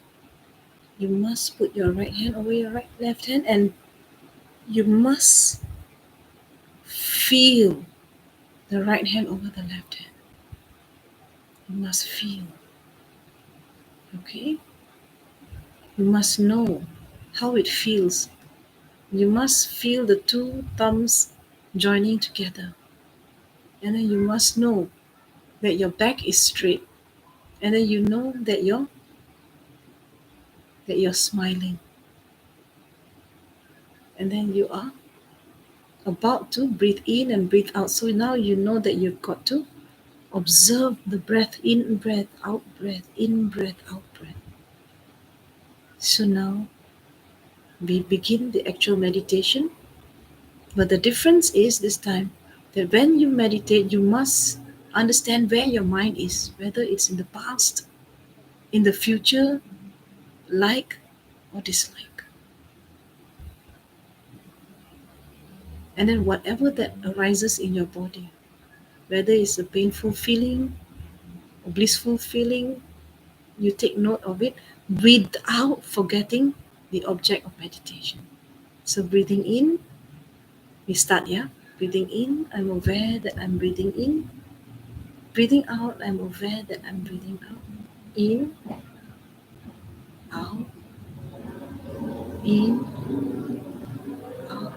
you must put your right hand over your right left hand, and you must feel the right hand over the left hand. You must feel. Okay. You must know how it feels. You must feel the two thumbs joining together. And then you must know that your back is straight. And then you know that you're smiling. And then you are about to breathe in and breathe out. So now you know that you've got to Observe the breath in, breath in, breath out, breath. So now we begin the actual meditation. But the difference is this time that when you meditate, you must understand where your mind is, whether it's in the past, in the future, like or dislike. And then whatever that arises in your body, whether it's a painful feeling, a blissful feeling, you take note of it without forgetting the object of meditation. So breathing in, we start, yeah? Breathing in, I'm aware that I'm breathing in. Breathing out, I'm aware that I'm breathing out. In, out, in, out.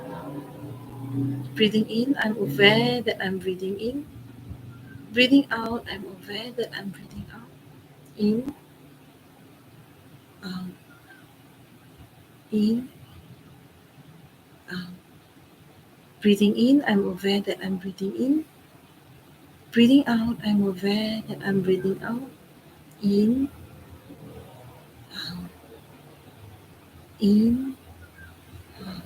Breathing in, I'm aware that I'm breathing in. Breathing out, I'm aware that I'm breathing out. In, out, in, out. Breathing in, I'm aware that I'm breathing in. Breathing out, I'm aware that I'm breathing out. In, out, in, out.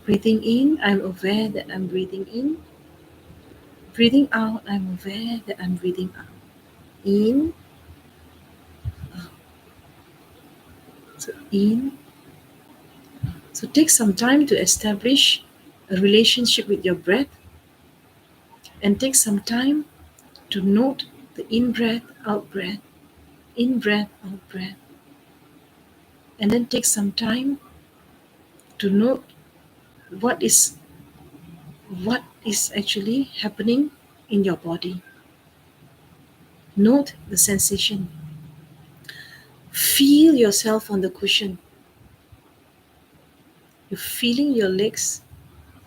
Breathing in, I'm aware that I'm breathing in. Breathing out, I'm aware that I'm breathing out. In, out. So in. So take some time to establish a relationship with your breath, and take some time to note the in breath, out breath. And then take some time to note what is what is actually happening in your body. Note the sensation. Feel yourself on the cushion. You're feeling your legs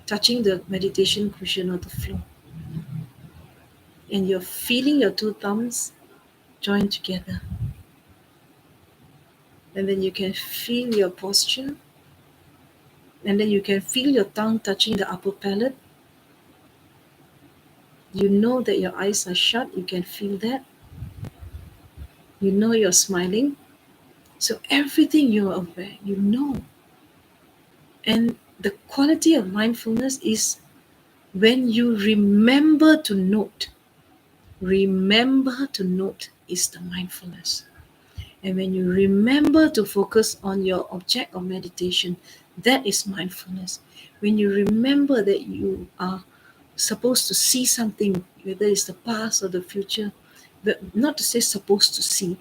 touching the meditation cushion or the floor. And you're feeling your two thumbs joined together. And then you can feel your posture. And then you can feel your tongue touching the upper palate. You know that your eyes are shut. You can feel that. You know you're smiling. So everything you're aware, you know. And the quality of mindfulness is when you remember to note. Remember to note is the mindfulness. And when you remember to focus on your object of meditation, that is mindfulness. When you remember that you are supposed to see something, whether it's the past or the future, but not to say supposed to see,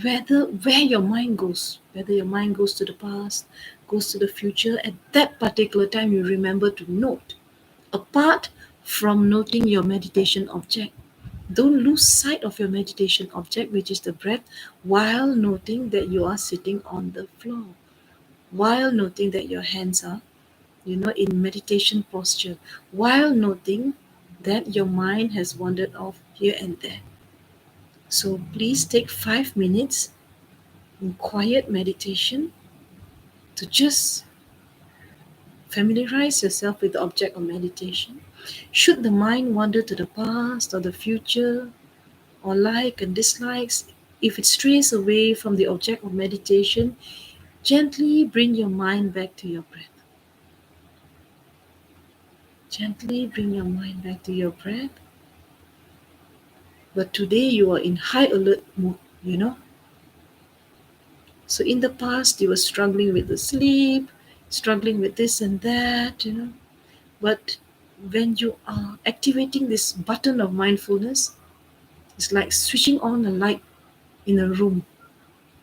where your mind goes, whether your mind goes to the past, goes to the future, at that particular time you remember to note, apart from noting your meditation object. Don't lose sight of your meditation object, which is the breath, while noting that you are sitting on the floor, while noting that your hands are, in meditation posture, while noting that your mind has wandered off here and there. So please take 5 minutes in quiet meditation to just familiarize yourself with the object of meditation. Should the mind wander to the past or the future, or like and dislikes, if it strays away from the object of meditation, gently bring your mind back to your breath. Gently bring your mind back to your breath. But today you are in high alert mood. So in the past you were struggling with the sleep, struggling with this and that. But when you are activating this button of mindfulness, it's like switching on a light in a room.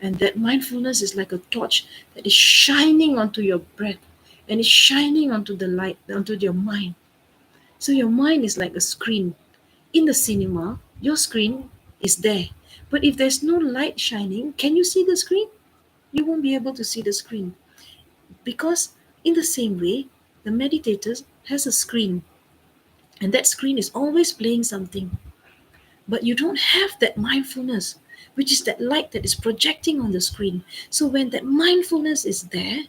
And that mindfulness is like a torch that is shining onto your breath and is shining onto the light, onto your mind. So your mind is like a screen. In the cinema, your screen is there. But if there's no light shining, can you see the screen? You won't be able to see the screen. Because in the same way, the meditator has a screen. And that screen is always playing something. But you don't have that mindfulness, which is that light that is projecting on the screen. So when that mindfulness is there,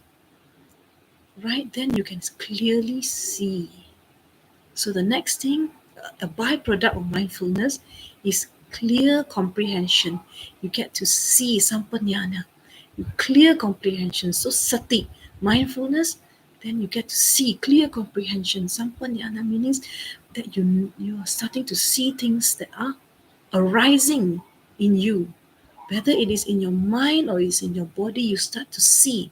right, then you can clearly see. So the next thing, a byproduct of mindfulness is clear comprehension. You get to see sampanyana, you clear comprehension. So sati, mindfulness, then you get to see clear comprehension. Sampanyana means that you are starting to see things that are arising in you, whether it is in your mind or it's in your body. You start to see.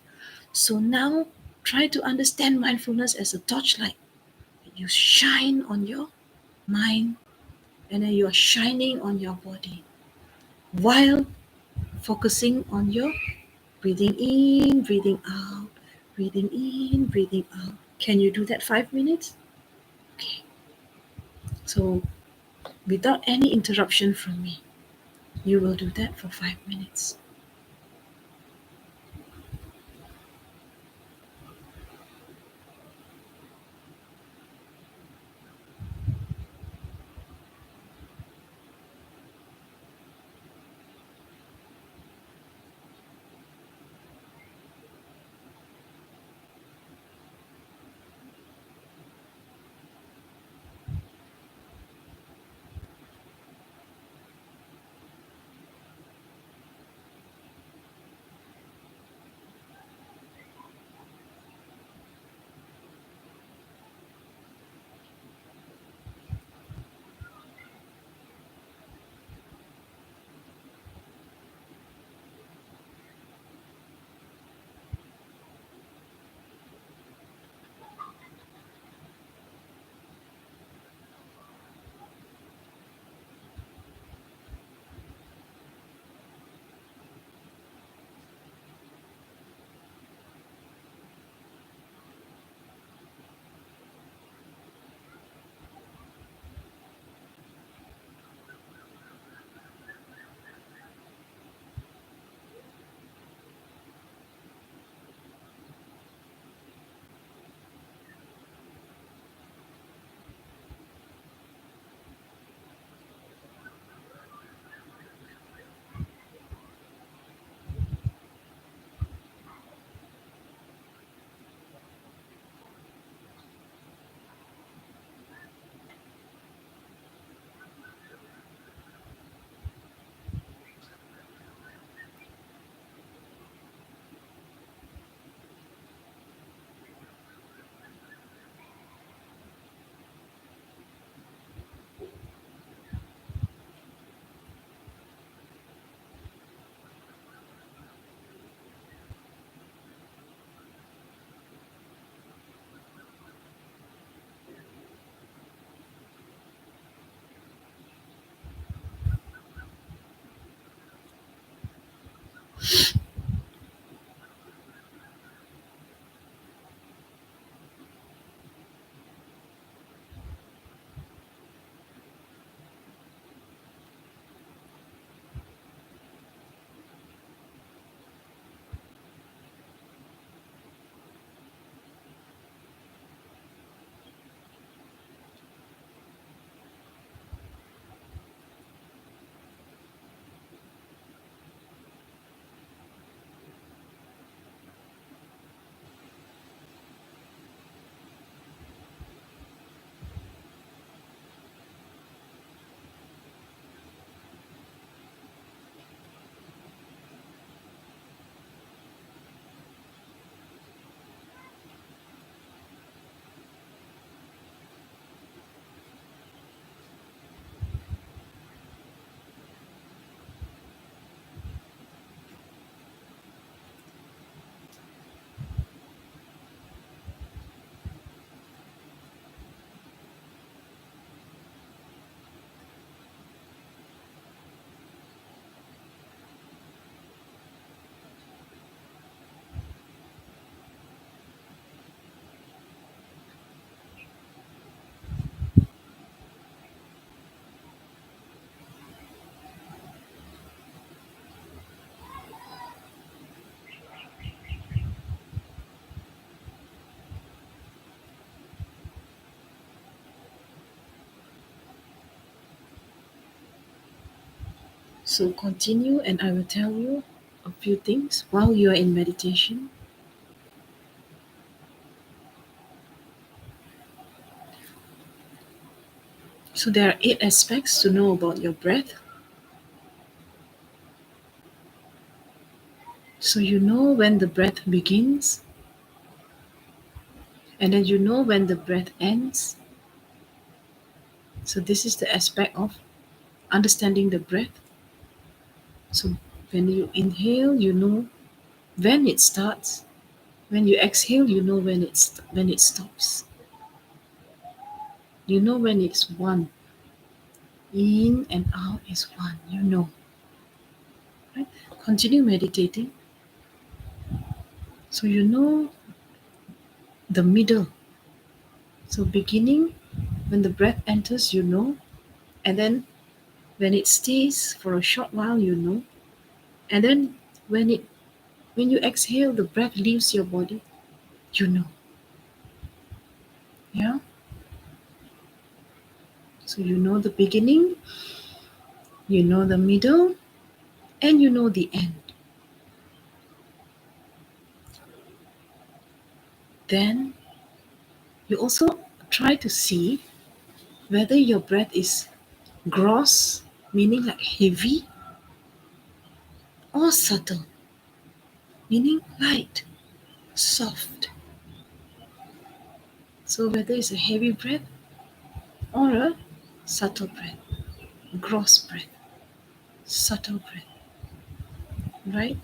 So now try to understand mindfulness as a torchlight. You shine on your mind, and then you are shining on your body while focusing on your breathing in, breathing out, breathing in, breathing out. Can you do that 5 minutes? Okay. So without any interruption from me, you will do that for 5 minutes. So continue, and I will tell you a few things while you are in meditation. So there are 8 aspects to know about your breath. So you know when the breath begins, and then you know when the breath ends. So this is the aspect of understanding the breath. So when you inhale, you know when it starts. When you exhale, you know when it stops. You know when it's one. In and out is one. You know. Right? Continue meditating. So you know the middle. So beginning, when the breath enters, you know, and then when it stays for a short while, you know, and then when it when you exhale, the breath leaves your body, you know. Yeah. So you know the beginning, you know the middle, and you know the end. Then you also try to see whether your breath is gross, meaning like heavy, or subtle, meaning light, soft. So whether it's a heavy breath or a subtle breath, gross breath, subtle breath, right?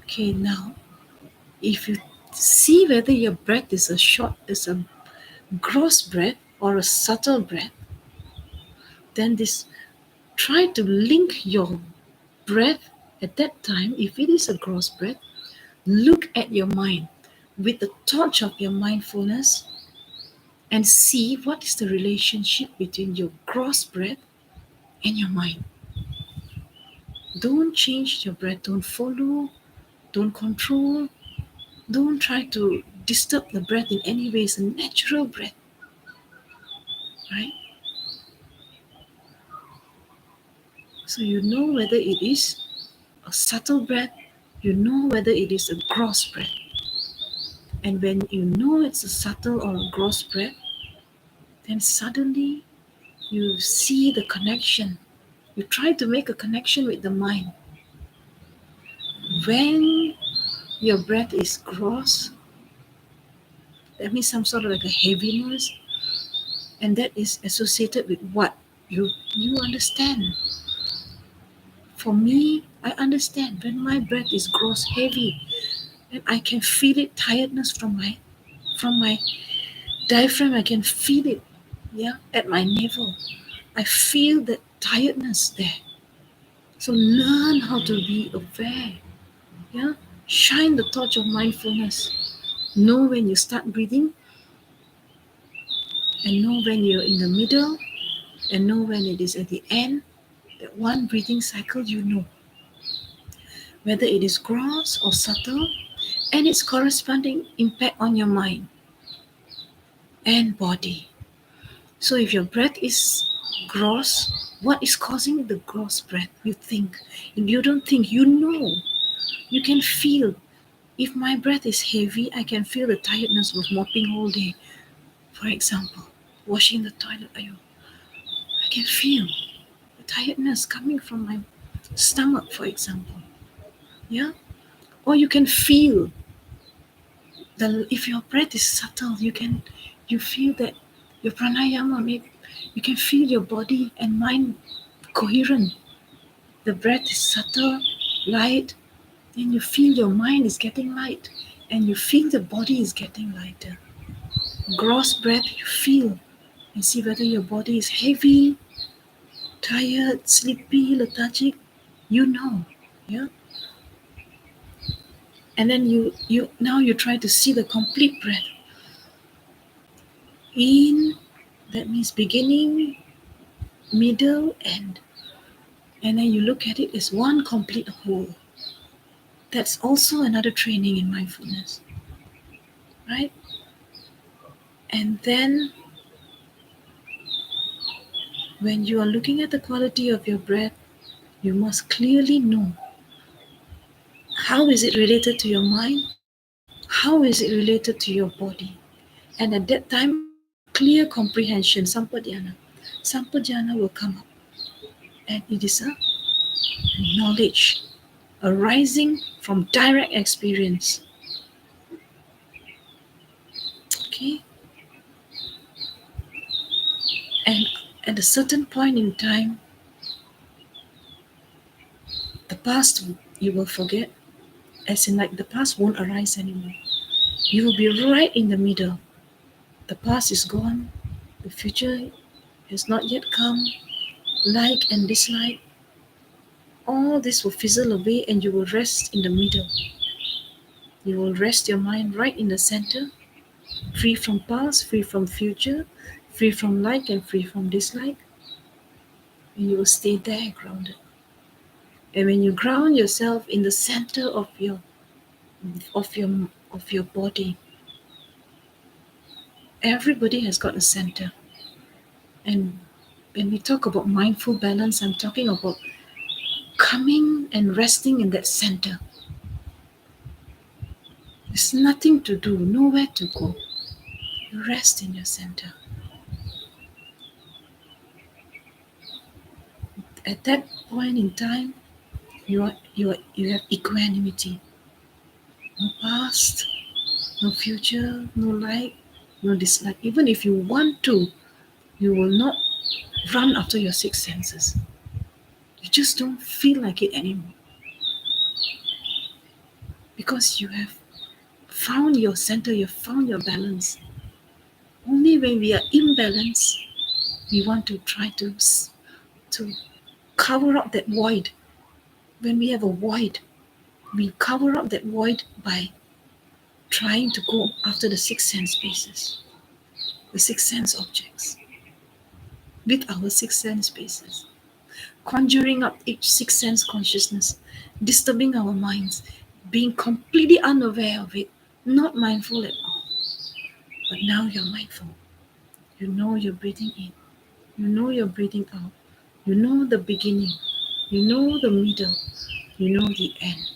Okay, now if you see whether your breath is a gross breath or a subtle breath, then this try to link your breath at that time. If it is a gross breath, look at your mind with the torch of your mindfulness and see what is the relationship between your gross breath and your mind. Don't change your breath, don't follow, don't control, don't try to disturb the breath in any way. It's a natural breath, right? So you know whether it is a subtle breath, you know whether it is a gross breath. And when you know it's a subtle or a gross breath, then suddenly you see the connection. You try to make a connection with the mind. When your breath is gross, that means some sort of like a heaviness, and that is associated with what? You understand. For me, I understand when my breath is gross, heavy, and I can feel it tiredness from my diaphragm. I can feel it, yeah, at my navel. I feel the tiredness there. So learn how to be aware. Yeah, shine the torch of mindfulness. Know when you start breathing, and know when you're in the middle, and know when it is at the end. That one breathing cycle, you know whether it is gross or subtle, and its corresponding impact on your mind and body. So if your breath is gross, what is causing the gross breath? You think. If you don't think, you know. You can feel. If my breath is heavy, I can feel the tiredness of mopping all day. For example, washing the toilet. I can feel the tiredness coming from my stomach, for example. Yeah? Or you can feel if your breath is subtle, you feel that your pranayama, maybe you can feel your body and mind coherent. The breath is subtle, light, and you feel your mind is getting light, and you feel the body is getting lighter. Gross breath, you feel and see whether your body is heavy, tired, sleepy, lethargic. You know, yeah. And then you now you try to see the complete breath. In, that means beginning, middle, end. And then you look at it as one complete whole. That's also another training in mindfulness, right? And then when you are looking at the quality of your breath, you must clearly know how is it related to your mind, how is it related to your body. And at that time, clear comprehension, sampadhyana. Sampadhyana will come up, and it is a knowledge arising from direct experience. Okay, and at a certain point in time, the past you will forget, as in like the past won't arise anymore. You will be right in the middle. The past is gone, the future has not yet come, like and dislike, all this will fizzle away and you will rest in the middle. You will rest your mind right in the center, free from past, free from future, free from like and free from dislike, and you will stay there grounded. And when you ground yourself in the center of your of your body, everybody has got a center. And when we talk about mindful balance, I'm talking about coming and resting in that center. There's nothing to do, nowhere to go. You rest in your center. At that point in time, you have equanimity. No past, no future, no like, no dislike. Even if you want to, you will not run after your six senses. You just don't feel like it anymore because you have found your center, you've found your balance. Only when we are imbalanced, we want to try to cover up that void. When we have a void, we cover up that void by trying to go after the six sense spaces, the six sense objects, with our six sense spaces, conjuring up each six sense consciousness, disturbing our minds, being completely unaware of it, not mindful at all. But now you're mindful. You know you're breathing in. You know you're breathing out. You know the beginning. You know the middle. You know the end.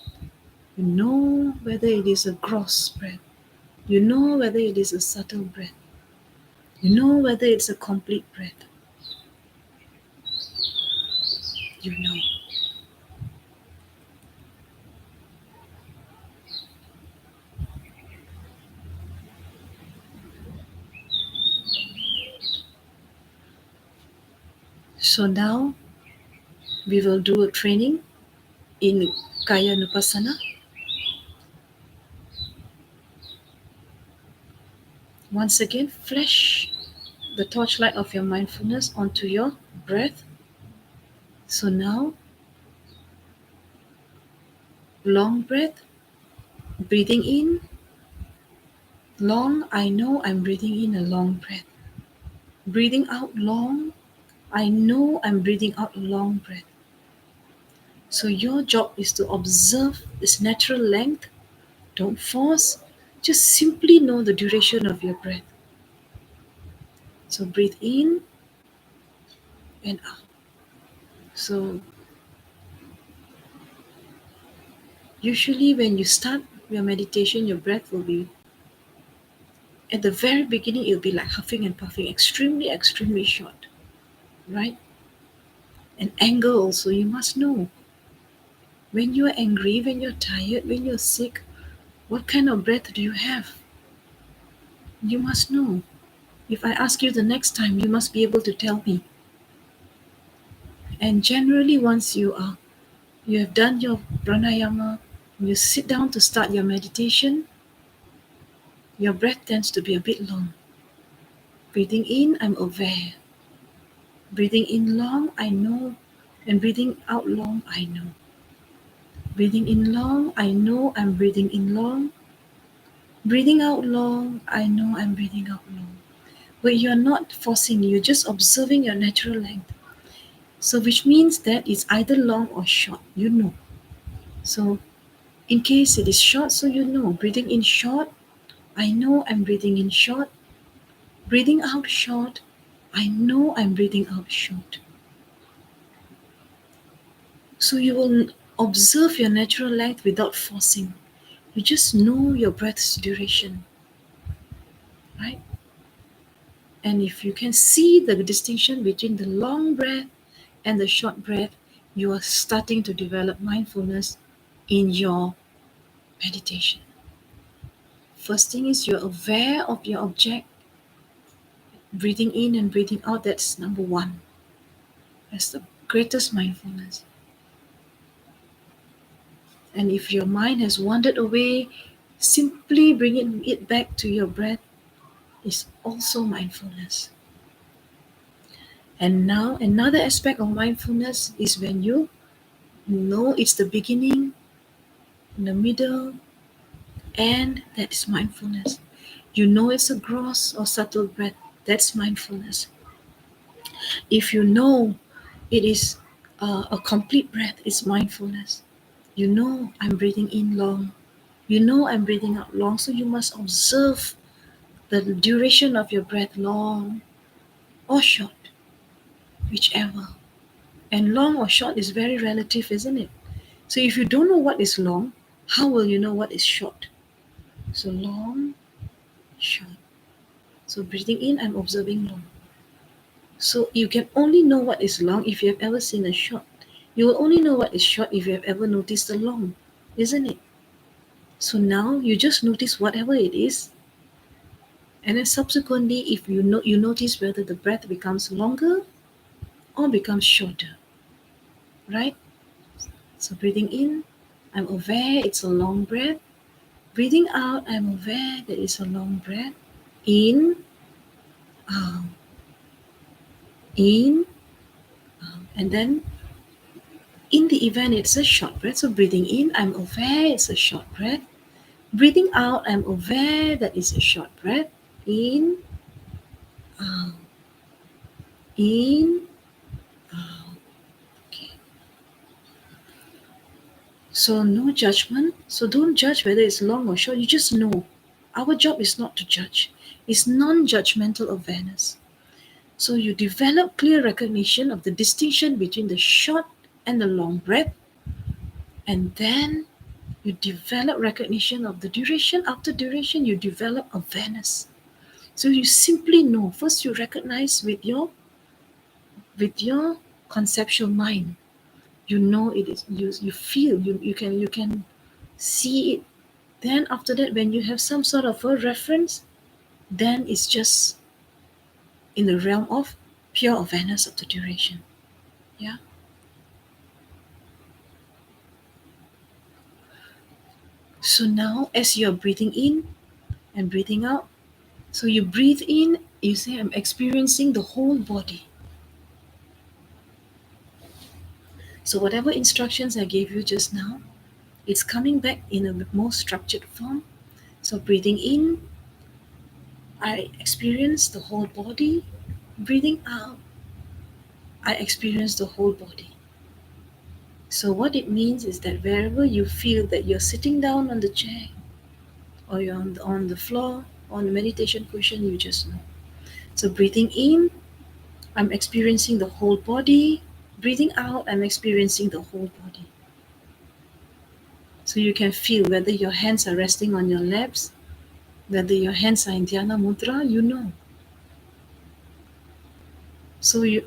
You know whether it is a gross breath. You know whether it is a subtle breath. You know whether it's a complete breath. You know. So now we will do a training in Kaya Nupasana. Once again, flash the torchlight of your mindfulness onto your breath. So now, long breath, breathing in, long, I know I'm breathing in a long breath. Breathing out long, I know I'm breathing out a long breath. So your job is to observe this natural length. Don't force, just simply know the duration of your breath. So breathe in and out. So usually when you start your meditation, your breath will be, at the very beginning, it'll be like huffing and puffing, extremely, extremely short, right? And anger also, you must know. When you're angry, when you're tired, when you're sick, what kind of breath do you have? You must know. If I ask you the next time, you must be able to tell me. And generally, once you have done your pranayama, you sit down to start your meditation, your breath tends to be a bit long. Breathing in, I'm aware. Breathing in long, I know. And breathing out long, I know. Breathing in long, I know I'm breathing in long. Breathing out long, I know I'm breathing out long. But you're not forcing, you're just observing your natural length. So which means that it's either long or short, you know. So in case it is short, so you know, breathing in short, I know I'm breathing in short. Breathing out short, I know I'm breathing out short. So you will observe your natural length without forcing. You just know your breath's duration, right? And if you can see the distinction between the long breath and the short breath, you are starting to develop mindfulness in your meditation. First thing is you're aware of your object, breathing in and breathing out. That's number one. That's the greatest mindfulness. And if your mind has wandered away, simply bringing it back to your breath is also mindfulness. And now, another aspect of mindfulness is when you know it's the beginning, the middle, and that is mindfulness. You know it's a gross or subtle breath, that's mindfulness. If you know it is a complete breath, it's mindfulness. You know I'm breathing in long. You know I'm breathing out long, so you must observe the duration of your breath, long or short, whichever. And long or short is very relative, isn't it? So if you don't know what is long, how will you know what is short? So long, short. So breathing in, I'm observing long. So you can only know what is long if you have ever seen a short. You will only know what is short if you have ever noticed a long, isn't it? So now you just notice whatever it is, and then subsequently, if you notice whether the breath becomes longer or becomes shorter, right? So breathing in, I'm aware it's a long breath. Breathing out, I'm aware that it's a long breath. In, out, in, out. And then in the event it's a short breath, so breathing in, I'm aware it's a short breath. Breathing out, I'm aware that it's a short breath. In, out, in, out. Okay. So no judgment. So don't judge whether it's long or short. You just know. Our job is not to judge. It's non-judgmental awareness. So you develop clear recognition of the distinction between the short and the long breath, and then you develop recognition of the duration. After duration, you develop awareness. So you simply know. First, you recognize with your conceptual mind. You know it is. You feel. You can see it. Then after that, when you have some sort of a reference, then it's just in the realm of pure awareness of the duration. Yeah. So now, as you're breathing in and breathing out, so you breathe in, you say, I'm experiencing the whole body. So, whatever instructions I gave you just now, it's coming back in a more structured form. So, breathing in, I experience the whole body. Breathing out, I experience the whole body. So, what it means is that wherever you feel that you're sitting down on the chair or you're on the floor, on the meditation cushion, you just know. So, breathing in, I'm experiencing the whole body. Breathing out, I'm experiencing the whole body. So, you can feel whether your hands are resting on your laps, whether your hands are in Dhyana Mudra, you know. So, your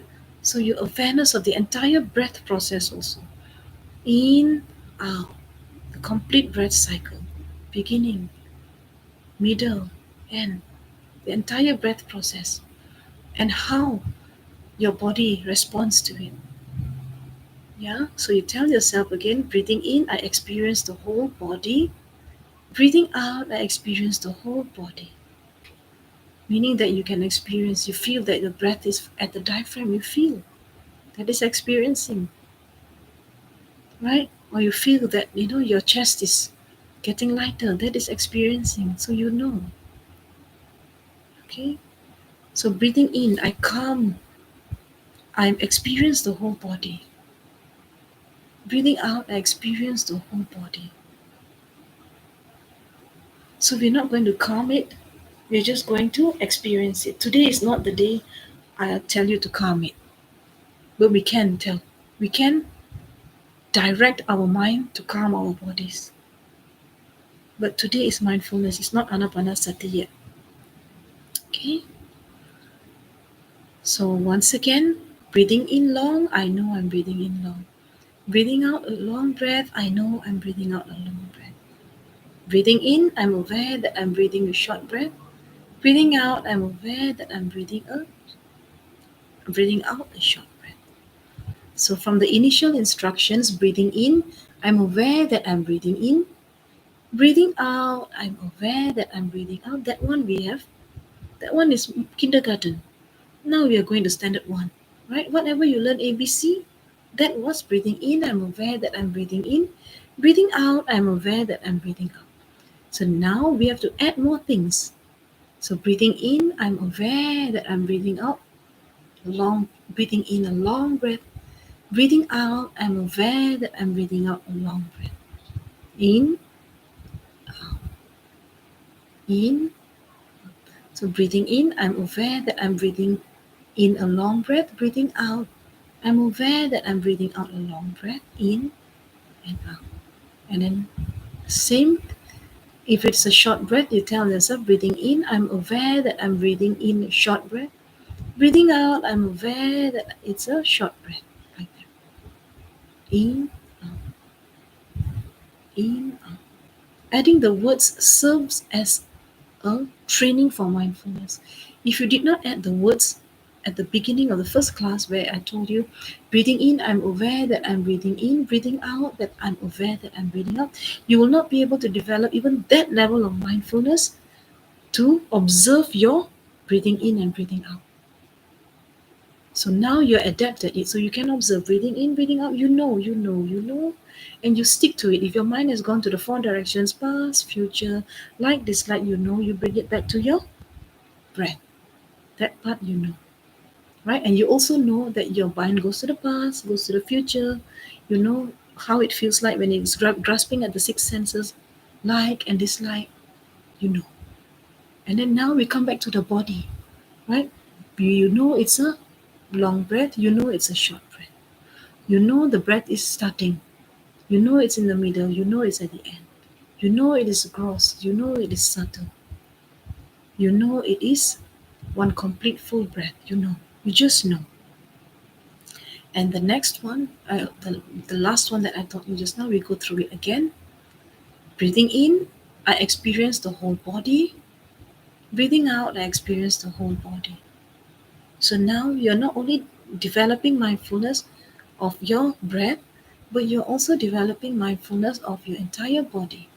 awareness of the entire breath process also. In, out, the complete breath cycle, beginning, middle, end, the entire breath process, and how your body responds to it. Yeah, so you tell yourself again, breathing in, I experience the whole body. Breathing out, I experience the whole body. Meaning that you can experience, you feel that the breath is at the diaphragm, you feel that is experiencing, right? Or you feel that, your chest is getting lighter, that is experiencing, so you know. Okay? So breathing in, I calm, I experience the whole body. Breathing out, I experience the whole body. So we're not going to calm it, we're just going to experience it. Today is not the day I'll tell you to calm it, but we can tell. We can direct our mind to calm our bodies. But today is mindfulness, it's not anapanasati yet. Okay? So once again, breathing in long, I know I'm breathing in long. Breathing out a long breath, I know I'm breathing out a long breath. Breathing in, I'm aware that I'm breathing a short breath. Breathing out, I'm aware that I'm breathing out a short breath. So from the initial instructions, breathing in, I'm aware that I'm breathing in. Breathing out, I'm aware that I'm breathing out. That one we have. That one is kindergarten. Now we are going to standard one, right? Whatever you learn ABC, that was breathing in. I'm aware that I'm breathing in. Breathing out, I'm aware that I'm breathing out. So now we have to add more things. So breathing in, I'm aware that I'm breathing out. Long breathing in a long breath. Breathing out, I'm aware that I'm breathing out a long breath. In, in. So breathing in, I'm aware that I'm breathing in a long breath. Breathing out, I'm aware that I'm breathing out a long breath. In and out. And then same, if it's a short breath, you tell yourself breathing in, I'm aware that I'm breathing in a short breath. Breathing out, I'm aware that it's a short breath. Like that. In, out, in, out. Adding the words serves as a training for mindfulness. If you did not add the words at the beginning of the first class where I told you, breathing in, I'm aware that I'm breathing in, breathing out, that I'm aware that I'm breathing out, you will not be able to develop even that level of mindfulness to observe your breathing in and breathing out. So now you're adapted it. So you can observe breathing in, breathing out. You know, and you stick to it. If your mind has gone to the four directions, past, future, like, dislike, you bring it back to your breath. That part you know, right? And you also know that your mind goes to the past, goes to the future. You know how it feels like when it's grasping at the six senses, like and dislike, you know. And then now we come back to the body, right? You know it's a long breath, you know it's a short breath. You know the breath is starting. You know it's in the middle. You know it's at the end. You know it is gross. You know it is subtle. You know it is one complete full breath. You know. You just know. And the next one, the last one that I taught you just now, we go through it again. Breathing in, I experience the whole body. Breathing out, I experience the whole body. So now you're not only developing mindfulness of your breath, but you're also developing mindfulness of your entire body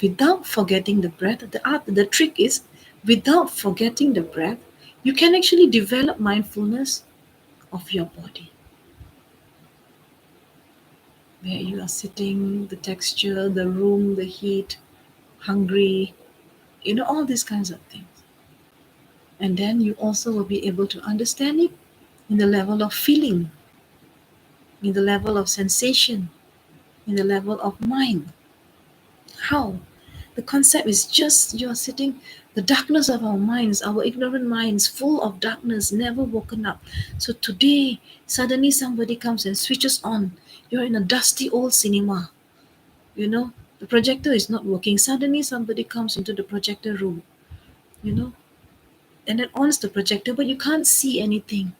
without forgetting the breath. The trick is, without forgetting the breath, you can actually develop mindfulness of your body. Where you are sitting, the texture, the room, the heat, hungry, all these kinds of things. And then you also will be able to understand it in the level of feeling, in the level of sensation, in the level of mind. How? The concept is just you're sitting, the darkness of our minds, our ignorant minds, full of darkness, never woken up. So today, suddenly somebody comes and switches on. You're in a dusty old cinema, the projector is not working. Suddenly somebody comes into the projector room, you know, and then ons the projector, but you can't see anything.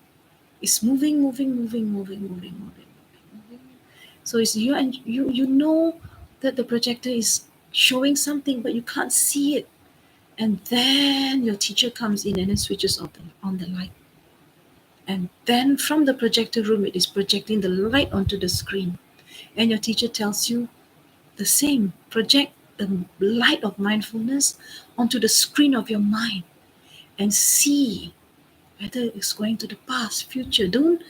It's moving, moving, moving, moving, moving, moving, moving. So it's you, and you know that the projector is showing something, but you can't see it. And then your teacher comes in and then switches on the light. And then from the projector room, it is projecting the light onto the screen. And your teacher tells you the same, project the light of mindfulness onto the screen of your mind and see whether it's going to the past, future. Don't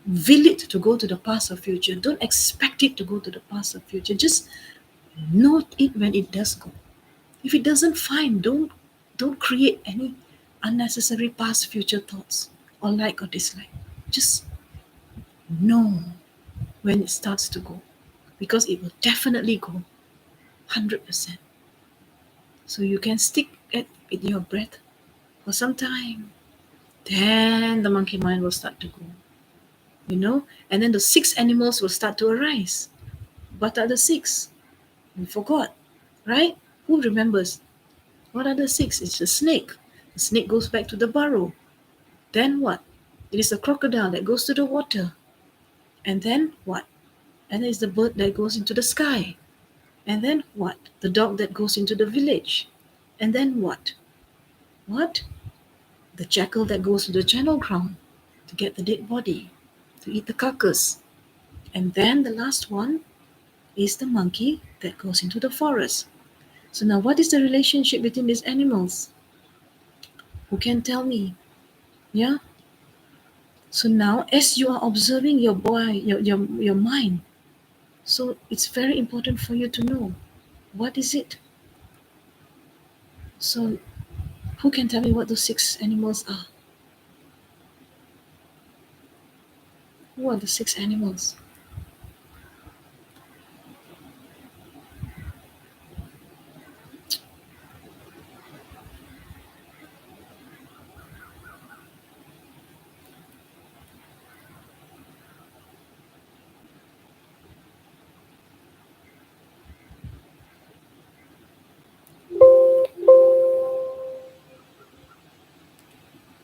will it to go to the past or future. Don't expect it to go to the past or future. Just note it when it does go. If it doesn't, fine. Don't create any unnecessary past future thoughts or like or dislike. Just know when it starts to go, because it will definitely go 100%. So you can stick at your breath for some time. Then the monkey mind will start to go, and then the six animals will start to arise. What are the six? We forgot, right? Who remembers? What are the six? It's the snake. The snake goes back to the burrow. Then what? It is the crocodile that goes to the water. And then what? And then it's the bird that goes into the sky. And then what? The dog that goes into the village. And then what? What? The jackal that goes to the channel ground to get the dead body, to eat the carcass. And then the last one is the monkey that goes into the forest. So now what is the relationship between these animals? Who can tell me? Yeah? So now as you are observing your boy, your mind, so it's very important for you to know what is it. So who can tell me what those six animals are? Who are the six animals?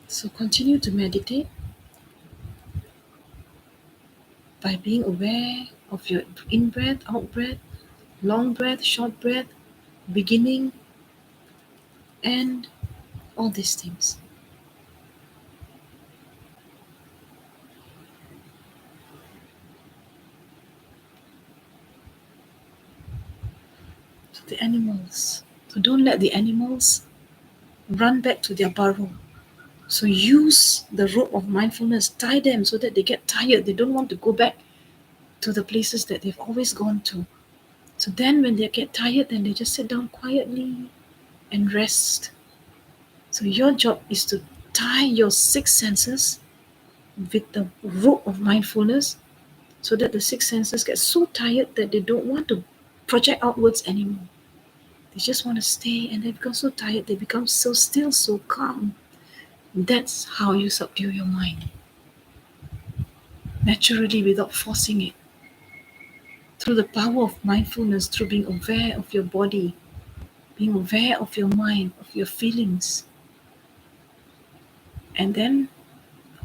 So continue to meditate by being aware of your in breath, out breath, long breath, short breath, beginning, end, all these things. So the animals. So don't let the animals run back to their burrow. So use the rope of mindfulness, tie them so that they get tired. They don't want to go back to the places that they've always gone to. So then when they get tired, then they just sit down quietly and rest. So your job is to tie your six senses with the rope of mindfulness so that the six senses get so tired that they don't want to project outwards anymore. They just want to stay and they become so tired, they become so still, so calm. That's how you subdue your mind. Naturally, without forcing it. Through the power of mindfulness, through being aware of your body, being aware of your mind, of your feelings. And then,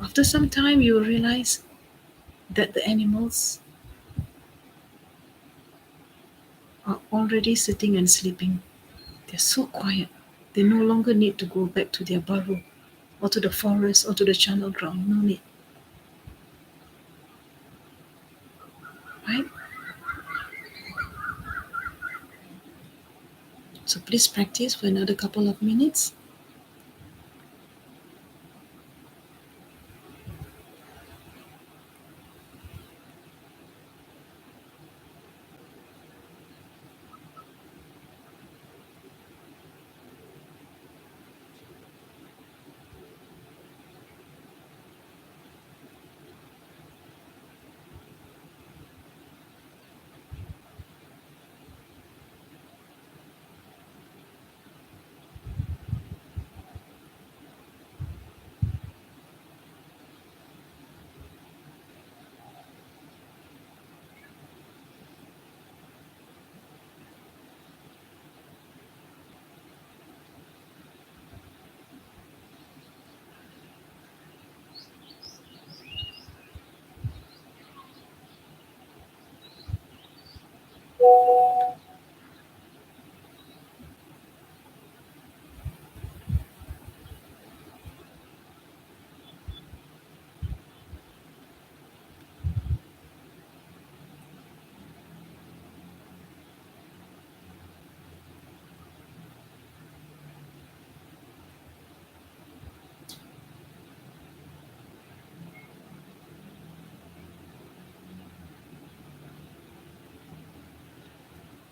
after some time, you will realize that the animals are already sitting and sleeping. They're so quiet. They no longer need to go back to their burrow or to the forest or to the channel ground. No need. Right? So please practice for another couple of minutes.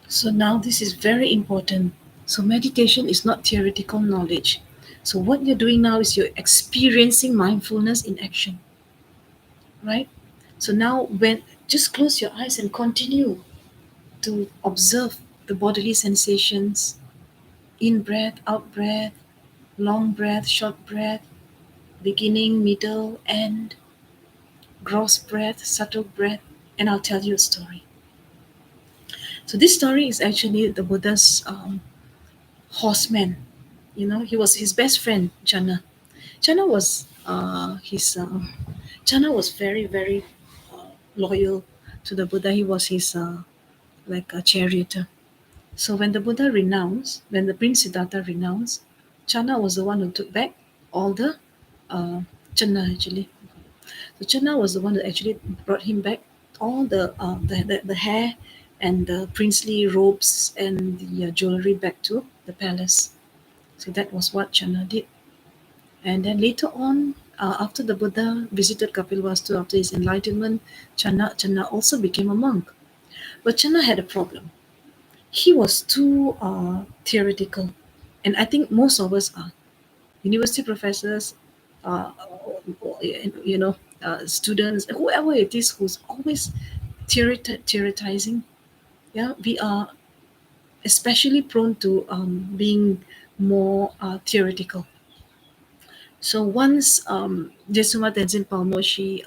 So now this is very important. So meditation is not theoretical knowledge. So what you're doing now is you're experiencing mindfulness in action, right? So now when just close your eyes and continue to observe the bodily sensations, in breath, out breath, long breath, short breath, beginning, middle, end, gross breath, subtle breath, and I'll tell you a story. So this story is actually the Buddha's horseman. You know, he was his best friend, Jana. Chana was his Chana was very very loyal to the Buddha. He was his like a charioteer. So when the Buddha renounced, when the Prince Siddhartha renounced, Chana was the one who took back all the uh, Channa actually. So Channa was the one that actually brought him back all the hair and the princely robes and the jewelry back to the palace. So that was what Channa did. And then later on, after the Buddha visited Kapilvastu after his enlightenment, Channa also became a monk. But Channa had a problem. He was too theoretical, and I think most of us are university professors, uh, you know, students, whoever it is who's always theoretizing. Yeah, we are especially prone to being more theoretical. So once Jesuma Tenzin Palmo, she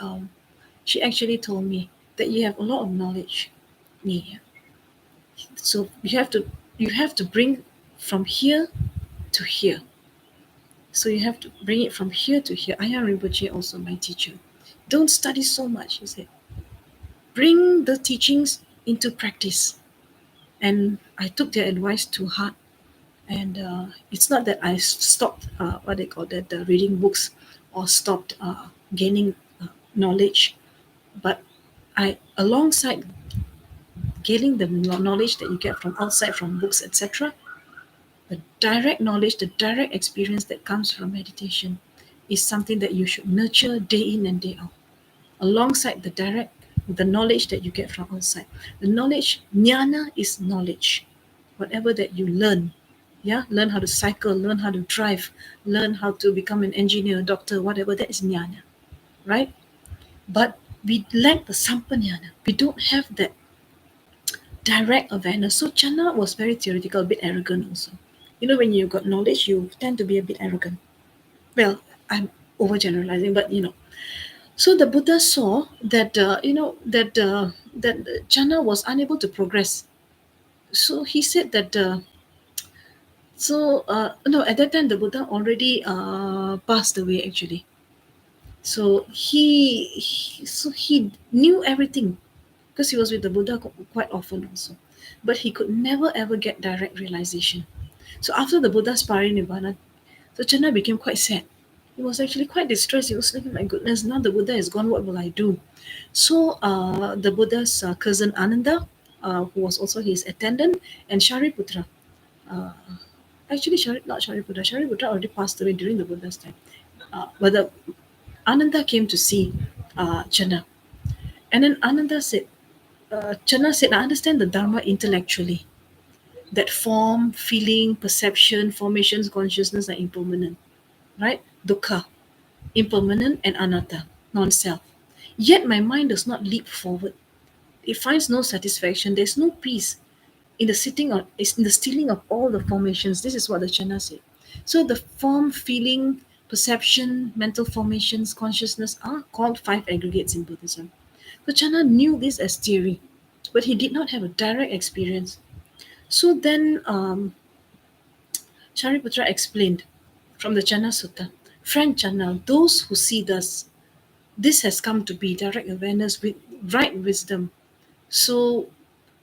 actually told me that you have a lot of knowledge, Nia. So you have to bring from here to here. So you have to bring it from here to here. Ayah Rinpoche, also my teacher. Don't study so much, he said. Bring the teachings into practice. And I took their advice to heart. And it's not that I stopped, what they call that, reading books or stopped gaining knowledge, but I, alongside gaining the knowledge that you get from outside, from books, etc., the direct knowledge, the direct experience that comes from meditation is something that you should nurture day in and day out, alongside the knowledge that you get from outside. The knowledge, jnana is knowledge. Whatever that you learn, yeah, learn how to cycle, learn how to drive, learn how to become an engineer, doctor, whatever, that is jnana, right? But we lack the sampajnana. We don't have that direct awareness. So Channa was very theoretical, a bit arrogant also. You know, when you got knowledge, you tend to be a bit arrogant. Well, I'm overgeneralizing, but you know. So the Buddha saw that that Channa was unable to progress. So he said that no, at that time the Buddha already passed away actually. So he knew everything because he was with the Buddha quite often also, but he could never ever get direct realization. So after the Buddha's parinibbana, so Channa became quite sad. He was actually quite distressed. He was like, "My goodness, now the Buddha is gone. What will I do?" So the Buddha's cousin Ananda, who was also his attendant, and Shariputra. Uh, actually, not Shariputra. Shariputra already passed away during the Buddha's time. But the Ananda came to see Channa, and then Ananda said, Channa said, "I understand the Dharma intellectually. That form, feeling, perception, formations, consciousness are impermanent, right? Dukkha, impermanent, and anatta, non-self. Yet my mind does not leap forward. It finds no satisfaction. There's no peace in the sitting on is in the stealing of all the formations." This is what the Channa said. So the form, feeling, perception, mental formations, consciousness are called five aggregates in Buddhism. So Channa knew this as theory, but he did not have a direct experience. So then Shariputra explained from the Channa Sutta, "Friend Channa, those who see thus, this has come to be direct awareness with right wisdom. So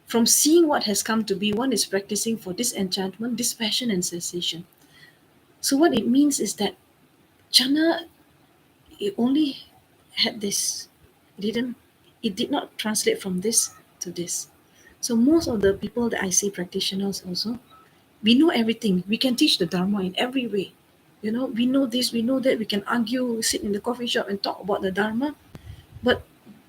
from seeing what has come to be, one is practicing for disenchantment, dispassion, and cessation." So what it means is that Channa, it only had this. It did not translate from this to this. So most of the people that I see, practitioners also, we know everything. We can teach the Dharma in every way. You know, we know this, we know that, we can argue, sit in the coffee shop and talk about the Dharma, but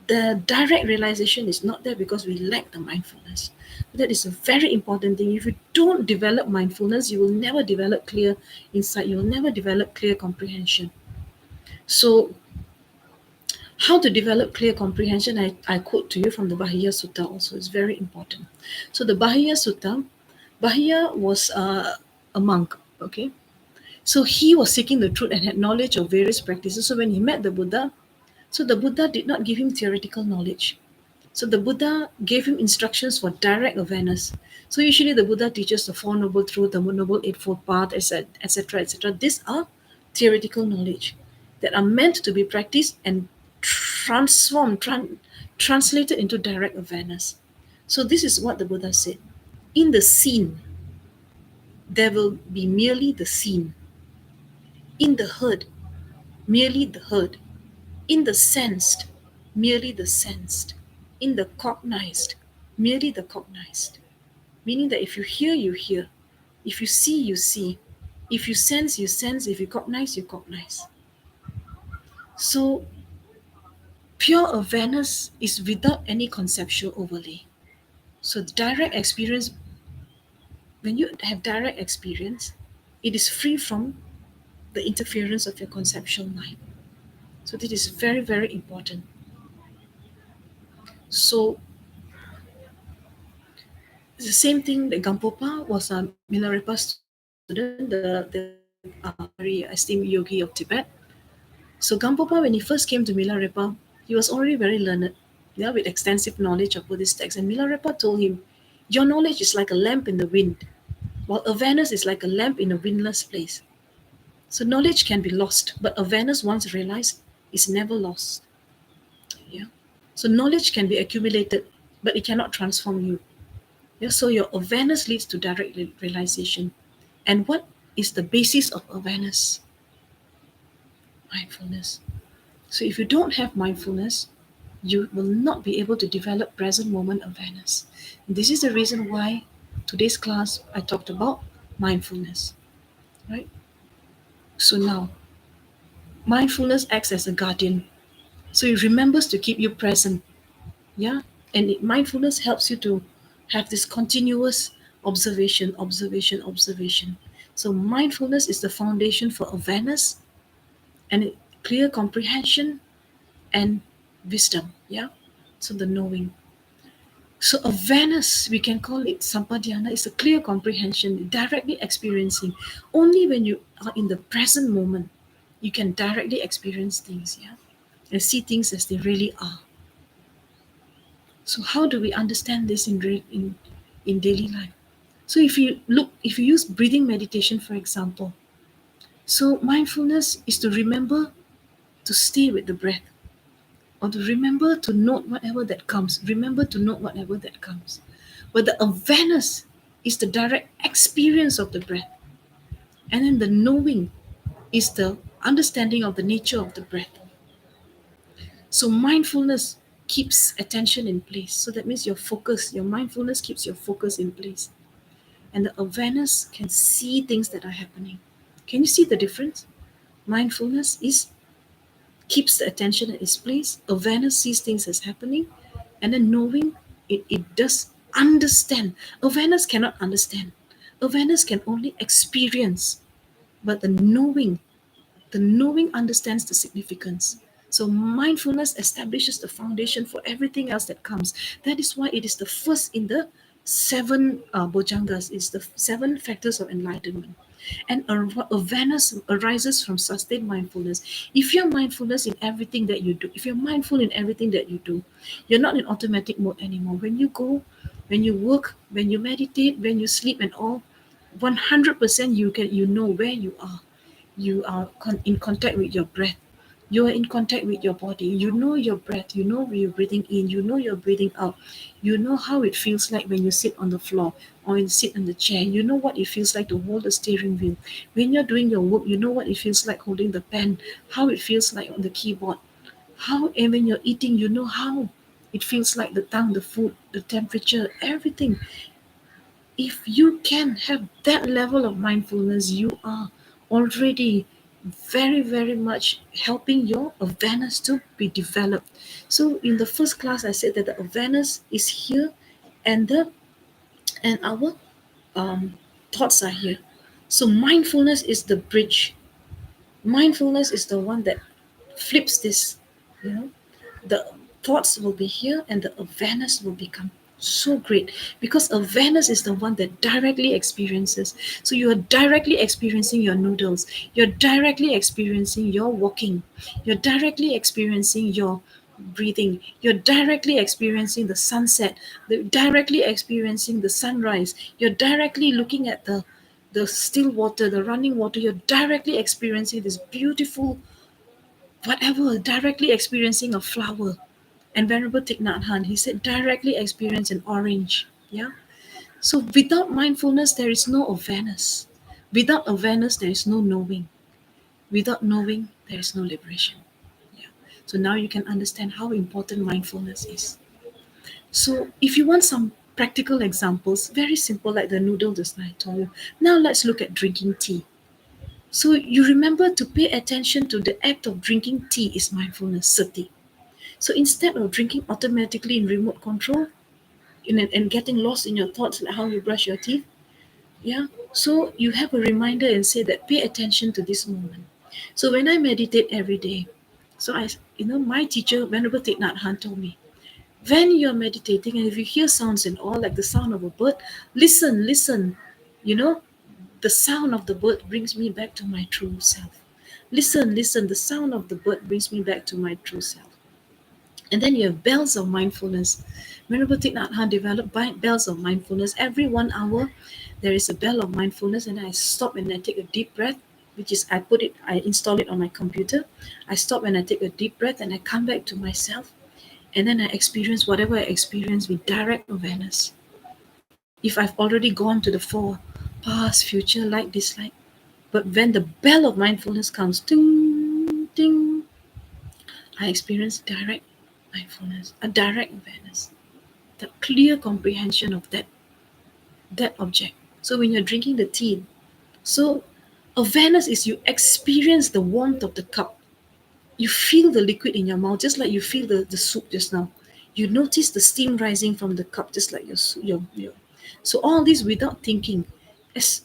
the direct realization is not there because we lack the mindfulness. That is a very important thing. If you don't develop mindfulness, you will never develop clear insight, you will never develop clear comprehension. So how to develop clear comprehension, I quote to you from the Bahia Sutta also, is very important. So the Bahia Sutta, Bahia was a monk, okay? So he was seeking the truth and had knowledge of various practices. So when he met the Buddha, so the Buddha did not give him theoretical knowledge. So the Buddha gave him instructions for direct awareness. So usually the Buddha teaches the Four Noble Truths, the Noble Eightfold Path, etc., etc. These are theoretical knowledge that are meant to be practiced and transformed, translated into direct awareness. So, this is what the Buddha said. In the seen, there will be merely the seen. In the heard, merely the heard. In the sensed, merely the sensed. In the cognized, merely the cognized. Meaning that if you hear, you hear. If you see, you see. If you sense, you sense. If you cognize, you cognize. So, pure awareness is without any conceptual overlay. So, direct experience, when you have direct experience, it is free from the interference of your conceptual mind. So, this is very, very important. So, it's the same thing that Gampopa was a Milarepa student, the very esteemed yogi of Tibet. So Gampopa, when he first came to Milarepa, he was already very learned, yeah, with extensive knowledge of Buddhist texts. And Milarepa told him, "Your knowledge is like a lamp in the wind, while awareness is like a lamp in a windless place." So knowledge can be lost, but awareness, once realized, is never lost. Yeah. So knowledge can be accumulated, but it cannot transform you. Yeah. So your awareness leads to direct realization. And what is the basis of awareness? Mindfulness. So if you don't have mindfulness, you will not be able to develop present moment awareness. And this is the reason why today's class I talked about mindfulness, right? So now, mindfulness acts as a guardian. So it remembers to keep you present, yeah? And mindfulness helps you to have this continuous observation, observation, observation. So mindfulness is the foundation for awareness and clear comprehension and wisdom, yeah? So the knowing. So awareness, we can call it sampadhyana, is a clear comprehension, directly experiencing. Only when you are in the present moment, you can directly experience things, yeah, and see things as they really are. So how do we understand this in daily life? So if you use breathing meditation, for example, so mindfulness is to remember to stay with the breath, or to remember to note whatever that comes. Remember to note whatever that comes. But the awareness is the direct experience of the breath. And then the knowing is the understanding of the nature of the breath. So mindfulness keeps attention in place. So that means your focus, your mindfulness keeps your focus in place. And the awareness can see things that are happening. Can you see the difference? Mindfulness is keeps the attention at its place. Awareness sees things as happening. And then knowing, it does understand. Awareness cannot understand. Awareness can only experience. But the knowing understands the significance. So mindfulness establishes the foundation for everything else that comes. That is why it is the first in the seven bojangas, is the seven factors of enlightenment. And awareness arises from sustained mindfulness. If you're mindfulness in everything that you do, if you're mindful in everything that you do, you're not in automatic mode anymore. When you go, when you work, when you meditate, when you sleep, and all, 100% you know where you are. You are in contact with your breath. You are in contact with your body. You know your breath. You know where you're breathing in. You know you're breathing out. You know how it feels like when you sit on the floor or you sit in the chair. You know what it feels like to hold the steering wheel. When you're doing your work, you know what it feels like holding the pen, how it feels like on the keyboard. How, and when you're eating, you know how it feels like the tongue, the food, the temperature, everything. If you can have that level of mindfulness, you are already very, very much helping your awareness to be developed. So in the first class, I said that the awareness is here, and our um, thoughts are here. So mindfulness is the bridge. Mindfulness is the one that flips this. You know, the thoughts will be here and the awareness will become so great, because awareness is the one that directly experiences. So you are directly experiencing your noodles, you're directly experiencing your walking, you're directly experiencing your breathing, you're directly experiencing the sunset, directly experiencing the sunrise, you're directly looking at the the still water, the running water, you're directly experiencing this beautiful whatever, directly experiencing a flower. And Venerable Thich Nhat Hanh, he said, directly experience an orange. Yeah. So without mindfulness, there is no awareness. Without awareness, there is no knowing. Without knowing, there is no liberation. Yeah. So now you can understand how important mindfulness is. So if you want some practical examples, very simple, like the noodle just I told you. Now let's look at drinking tea. So you remember to pay attention to the act of drinking tea is mindfulness, sati. So instead of drinking automatically in remote control and getting lost in your thoughts like how you brush your teeth, yeah. So you have a reminder and say that pay attention to this moment. So when I meditate every day, so my teacher, Venerable Thich Nhat Hanh told me, when you're meditating and if you hear sounds and all, like the sound of a bird, listen, listen. You know, the sound of the bird brings me back to my true self. Listen, listen, the sound of the bird brings me back to my true self. And then you have bells of mindfulness. Venerable Thich Nhat Hanh developed bells of mindfulness. Every 1 hour, there is a bell of mindfulness, and I stop and I take a deep breath, which is I install it on my computer. I stop and I take a deep breath, and I come back to myself, and then I experience whatever I experience with direct awareness. If I've already gone to the fore, past, future, like, dislike, but when the bell of mindfulness comes, ding, ding, I experience direct mindfulness, a direct awareness, the clear comprehension of that object. So when you're drinking the tea, so awareness is you experience the warmth of the cup. You feel the liquid in your mouth, just like you feel the soup just now. You notice the steam rising from the cup, just like your. So all this without thinking, as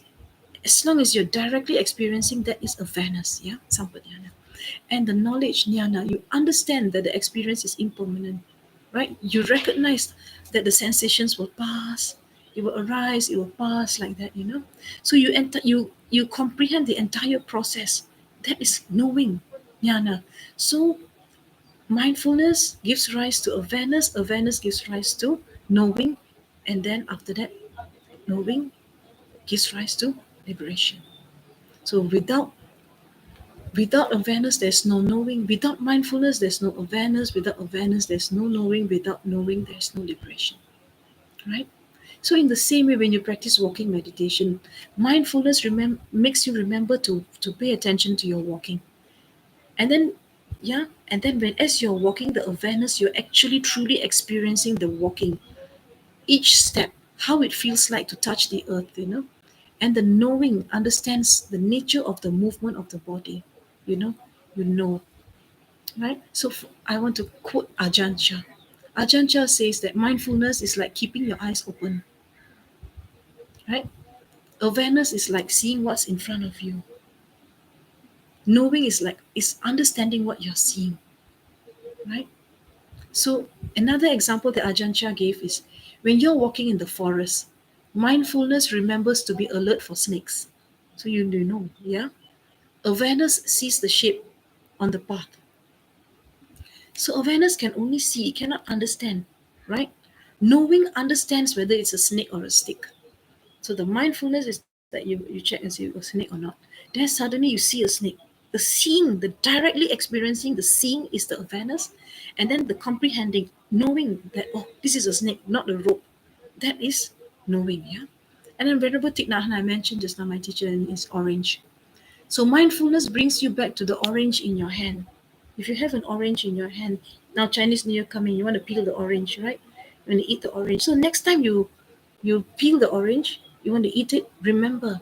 as long as you're directly experiencing, that is awareness. Yeah, sampajanya. And the knowledge, jnana, you understand that the experience is impermanent, right? You recognize that the sensations will pass, it will arise, it will pass, like that. So you comprehend the entire process. That is knowing, jnana. So mindfulness gives rise to awareness, awareness gives rise to knowing, and then after that, knowing gives rise to liberation. So without awareness, there's no knowing. Without mindfulness, there's no awareness. Without awareness, there's no knowing. Without knowing, there's no liberation. Right? So, in the same way, when you practice walking meditation, mindfulness makes you remember to pay attention to your walking. And then, yeah, and then as you're walking, the awareness, you're actually truly experiencing the walking. Each step, how it feels like to touch the earth. And the knowing understands the nature of the movement of the body. You know, you know. Right? So I want to quote Ajahn Chah. Ajahn Chah says that mindfulness is like keeping your eyes open, right? Awareness is like seeing what's in front of you. Knowing is understanding what you're seeing, right? So another example that Ajahn Chah gave is when you're walking in the forest, mindfulness remembers to be alert for snakes. So you know, yeah? Awareness sees the shape on the path. So awareness can only see, it cannot understand, right? Knowing understands whether it's a snake or a stick. So the mindfulness is that you check and see a snake or not. Then suddenly you see a snake. The seeing, the directly experiencing, the seeing is the awareness, and then the comprehending, knowing that this is a snake, not a rope. That is knowing, yeah. And then Venerable Thich Nhat Hanh, I mentioned just now, my teacher is orange. So mindfulness brings you back to the orange in your hand. If you have an orange in your hand, now Chinese New Year coming, you want to peel the orange, right? You want to eat the orange. So next time you peel the orange, you want to eat it, remember,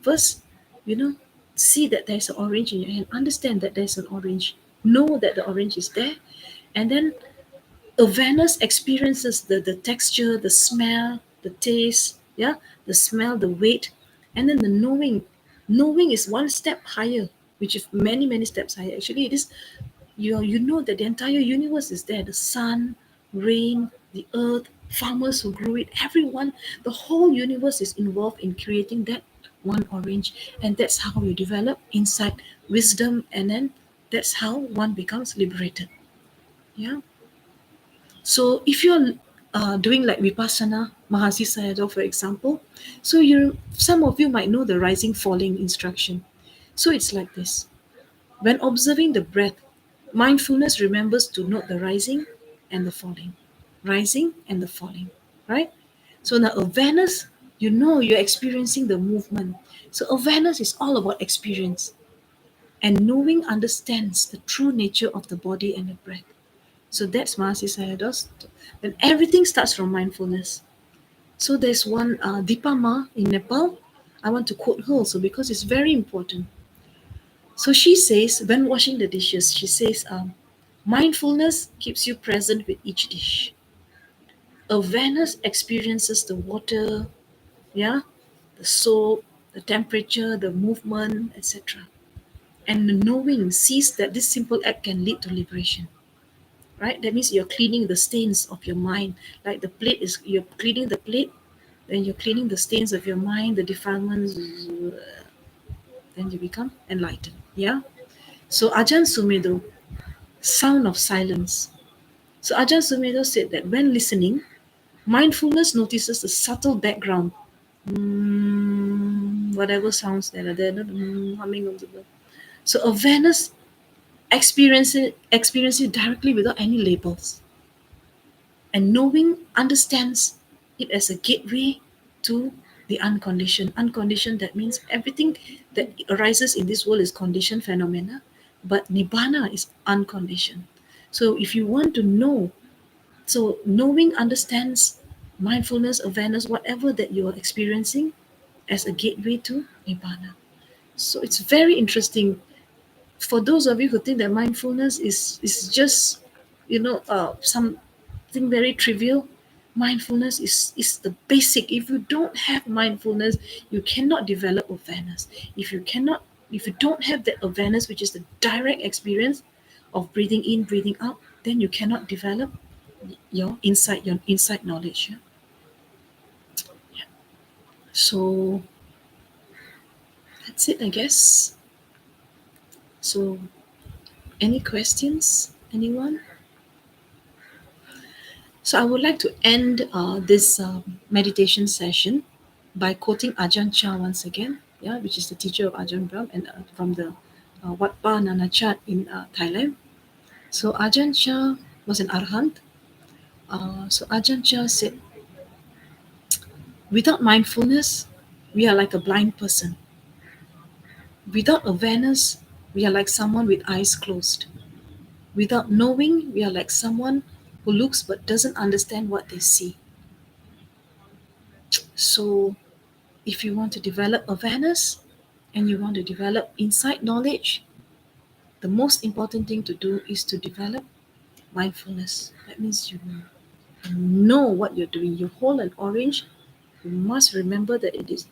first, you know, see that there's an orange in your hand, understand that there's an orange, know that the orange is there, and then awareness experiences the texture, the smell, the taste, yeah, the smell, the weight, and then the knowing. Knowing is one step higher, which is many, many steps higher. Actually, it is you know that the entire universe is there. The sun, rain, the earth, farmers who grew it, everyone, the whole universe is involved in creating that one orange. And that's how you develop insight, wisdom, and then that's how one becomes liberated. Yeah. So if you're doing like Vipassana, Mahasi Sayadaw, for example. So some of you might know the rising falling instruction. So it's like this. When observing the breath, mindfulness remembers to note the rising and the falling, rising and the falling, right? So now awareness, you know you're experiencing the movement. So awareness is all about experience. And knowing understands the true nature of the body and the breath. So that's Mahasi Sayadaw's. Then everything starts from mindfulness. So there's one Deepa Ma in Nepal. I want to quote her also because it's very important. So she says, when washing the dishes, she says, mindfulness keeps you present with each dish. Awareness experiences the water, yeah, the soap, the temperature, the movement, etc. And the knowing sees that this simple act can lead to liberation, right? That means you're cleaning the stains of your mind. Like the plate is, you're cleaning the plate, then you're cleaning the stains of your mind, the defilements, then you become enlightened, yeah? So Ajahn Sumedho, sound of silence. So Ajahn Sumedho said that when listening, mindfulness notices the subtle background, whatever sounds that are there, humming of the bird. So awareness experience it directly without any labels, and knowing understands it as a gateway to the unconditioned. Unconditioned, that means everything that arises in this world is conditioned phenomena, but nibbana is unconditioned. So if you want to know, so knowing understands mindfulness, awareness, whatever that you are experiencing as a gateway to nibbana. So it's very interesting for those of you who think that mindfulness is just, something very trivial. Mindfulness is the basic. If you don't have mindfulness, you cannot develop awareness. If you don't have that awareness, which is the direct experience of breathing in, breathing out, then you cannot develop your inside knowledge, yeah? So that's it, I guess. So any questions, anyone? So I would like to end this meditation session by quoting Ajahn Chah once again, yeah, which is the teacher of Ajahn Brahm and from the Wat Pa Nanachat in Thailand. So Ajahn Chah was an arhat. So Ajahn Chah said, without mindfulness, we are like a blind person. Without awareness, we are like someone with eyes closed. Without knowing, we are like someone who looks but doesn't understand what they see. So if you want to develop awareness and you want to develop insight knowledge, the most important thing to do is to develop mindfulness. That means you know what you're doing. You hold an orange, you must remember that it is,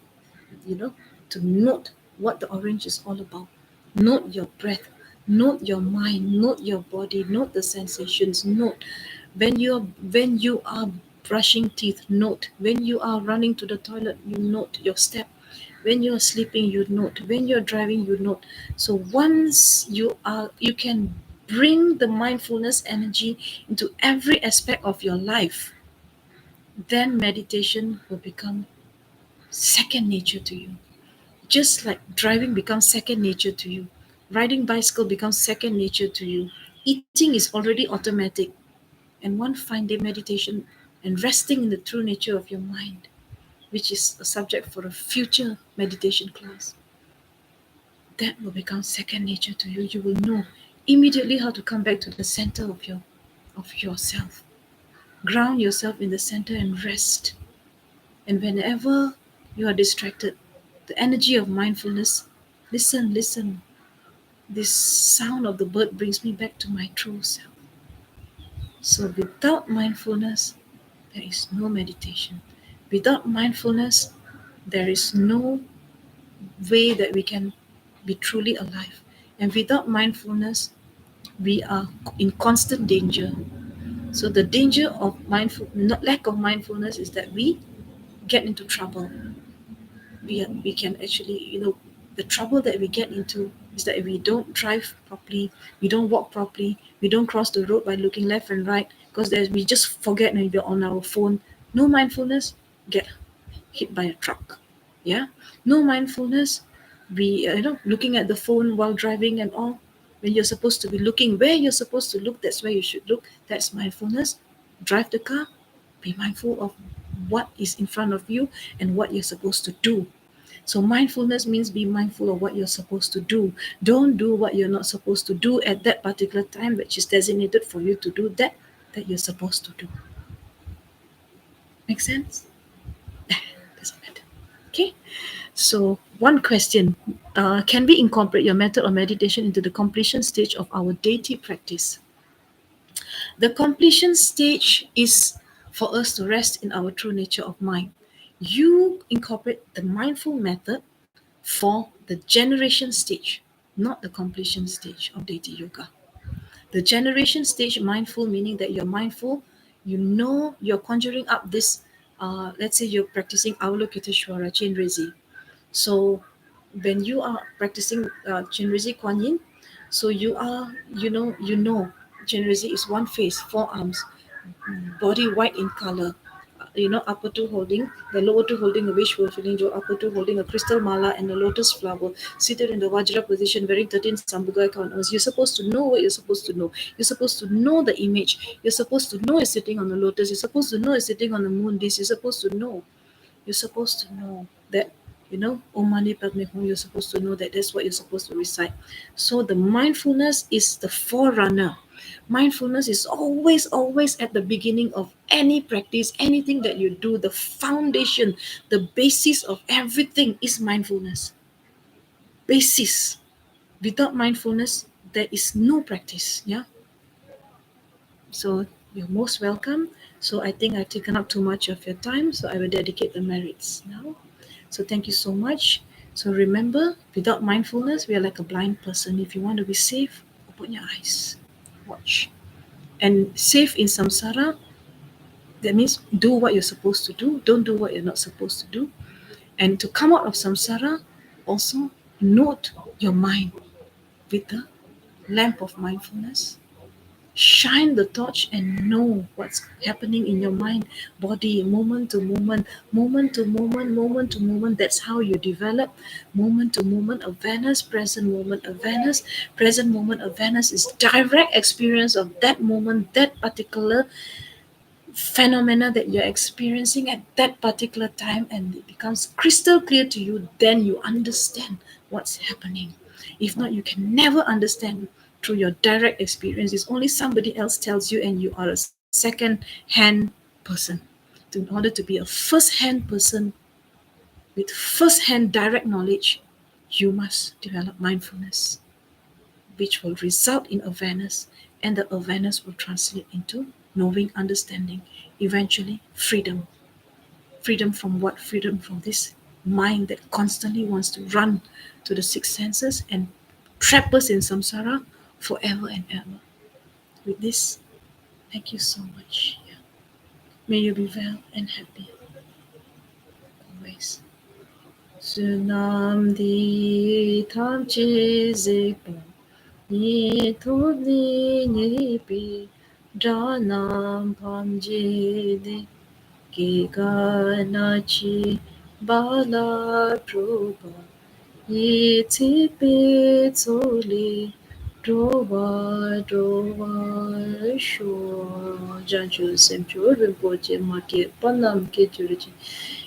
you know, to note what the orange is all about. Note your breath, note your mind, note your body, note the sensations, note when you are brushing teeth, note when you are running to the toilet, you note your step. When you're sleeping, you note. When you're driving, you note. So once you can bring the mindfulness energy into every aspect of your life, then meditation will become second nature to you. Just like driving becomes second nature to you, riding bicycle becomes second nature to you, eating is already automatic. And one fine day meditation and resting in the true nature of your mind, which is a subject for a future meditation class, that will become second nature to you. You will know immediately how to come back to the center of yourself. Ground yourself in the center and rest. And whenever you are distracted, the energy of mindfulness, listen. This sound of the bird brings me back to my true self. So without mindfulness, there is no meditation. Without mindfulness, there is no way that we can be truly alive. And without mindfulness, we are in constant danger. So the danger of lack of mindfulness is that we get into trouble. We can actually, the trouble that we get into is that we don't drive properly, we don't walk properly, we don't cross the road by looking left and right, because we just forget when we're on our phone. No mindfulness, get hit by a truck. Yeah, no mindfulness. We looking at the phone while driving and all. When you're supposed to be looking where you're supposed to look, that's where you should look. That's mindfulness. Drive the car. Be mindful of what is in front of you and what you're supposed to do. So mindfulness means be mindful of what you're supposed to do. Don't do what you're not supposed to do at that particular time, which is designated for you to do that you're supposed to do. Make sense? Doesn't matter. Okay. So one question: can we incorporate your method of meditation into the completion stage of our daily practice? The completion stage is for us to rest in our true nature of mind. You incorporate the mindful method for the generation stage, not the completion stage of Deity Yoga. The generation stage, mindful, meaning that you're mindful, you're conjuring up this, let's say you're practicing Avalokiteshvara Chenrezi. So when you are practicing Chenrezi Kuan Yin, so you know Chenrezi is one face, four arms, body white in color. Upper two holding, the lower two holding a wish fulfilling joy, upper two holding a crystal mala and a lotus flower, seated in the Vajra position, wearing 13 Sambugai corners. You're supposed to know what you're supposed to know. You're supposed to know the image. You're supposed to know you're sitting on the lotus. You're supposed to know you're sitting on the moon. This you're supposed to know. You're supposed to know that, Om Mani Padme Hum, you're supposed to know that that's what you're supposed to recite. So the mindfulness is the forerunner. Mindfulness is always, always at the beginning of any practice, anything that you do. The foundation, the basis of everything is mindfulness. Basis. Without mindfulness, there is no practice. Yeah. So you're most welcome. So I think I've taken up too much of your time, so I will dedicate the merits now. So thank you so much. So remember, without mindfulness, we are like a blind person. If you want to be safe, open your eyes, watch. And safe in samsara, that means do what you're supposed to do, don't do what you're not supposed to do. And to come out of samsara, also note your mind with the lamp of mindfulness. Shine the torch and know what's happening in your mind, body, moment to moment, moment to moment, moment to moment. That's how you develop moment to moment awareness, present moment awareness. Present moment awareness is direct experience of that moment, that particular phenomena that you're experiencing at that particular time, and it becomes crystal clear to you. Then you understand what's happening. If not, you can never understand through your direct experience. It's only somebody else tells you, and you are a second hand person. In order to be a first hand person with first hand direct knowledge, you must develop mindfulness, which will result in awareness, and the awareness will translate into knowing, understanding, eventually freedom. Freedom from what? Freedom from this mind that constantly wants to run to the six senses and trap us in samsara forever and ever. With this, thank you so much. Yeah. May you be well and happy always. Sunam di tham che zepa ni thodi ni pi dranam pam je de ke ga na chi bala proba ye ti pe tsoli drova drova sho janchu sem chu rimpo che ma ke panam ke churichi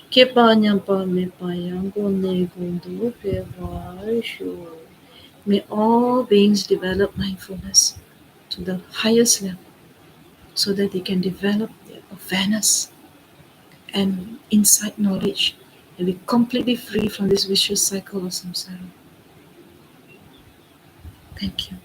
ke pa nyam pa me pa yang go ne go do pe va sho. May all beings develop mindfulness to the highest level so that they can develop their awareness and insight knowledge and be completely free from this vicious cycle of samsara. Thank you.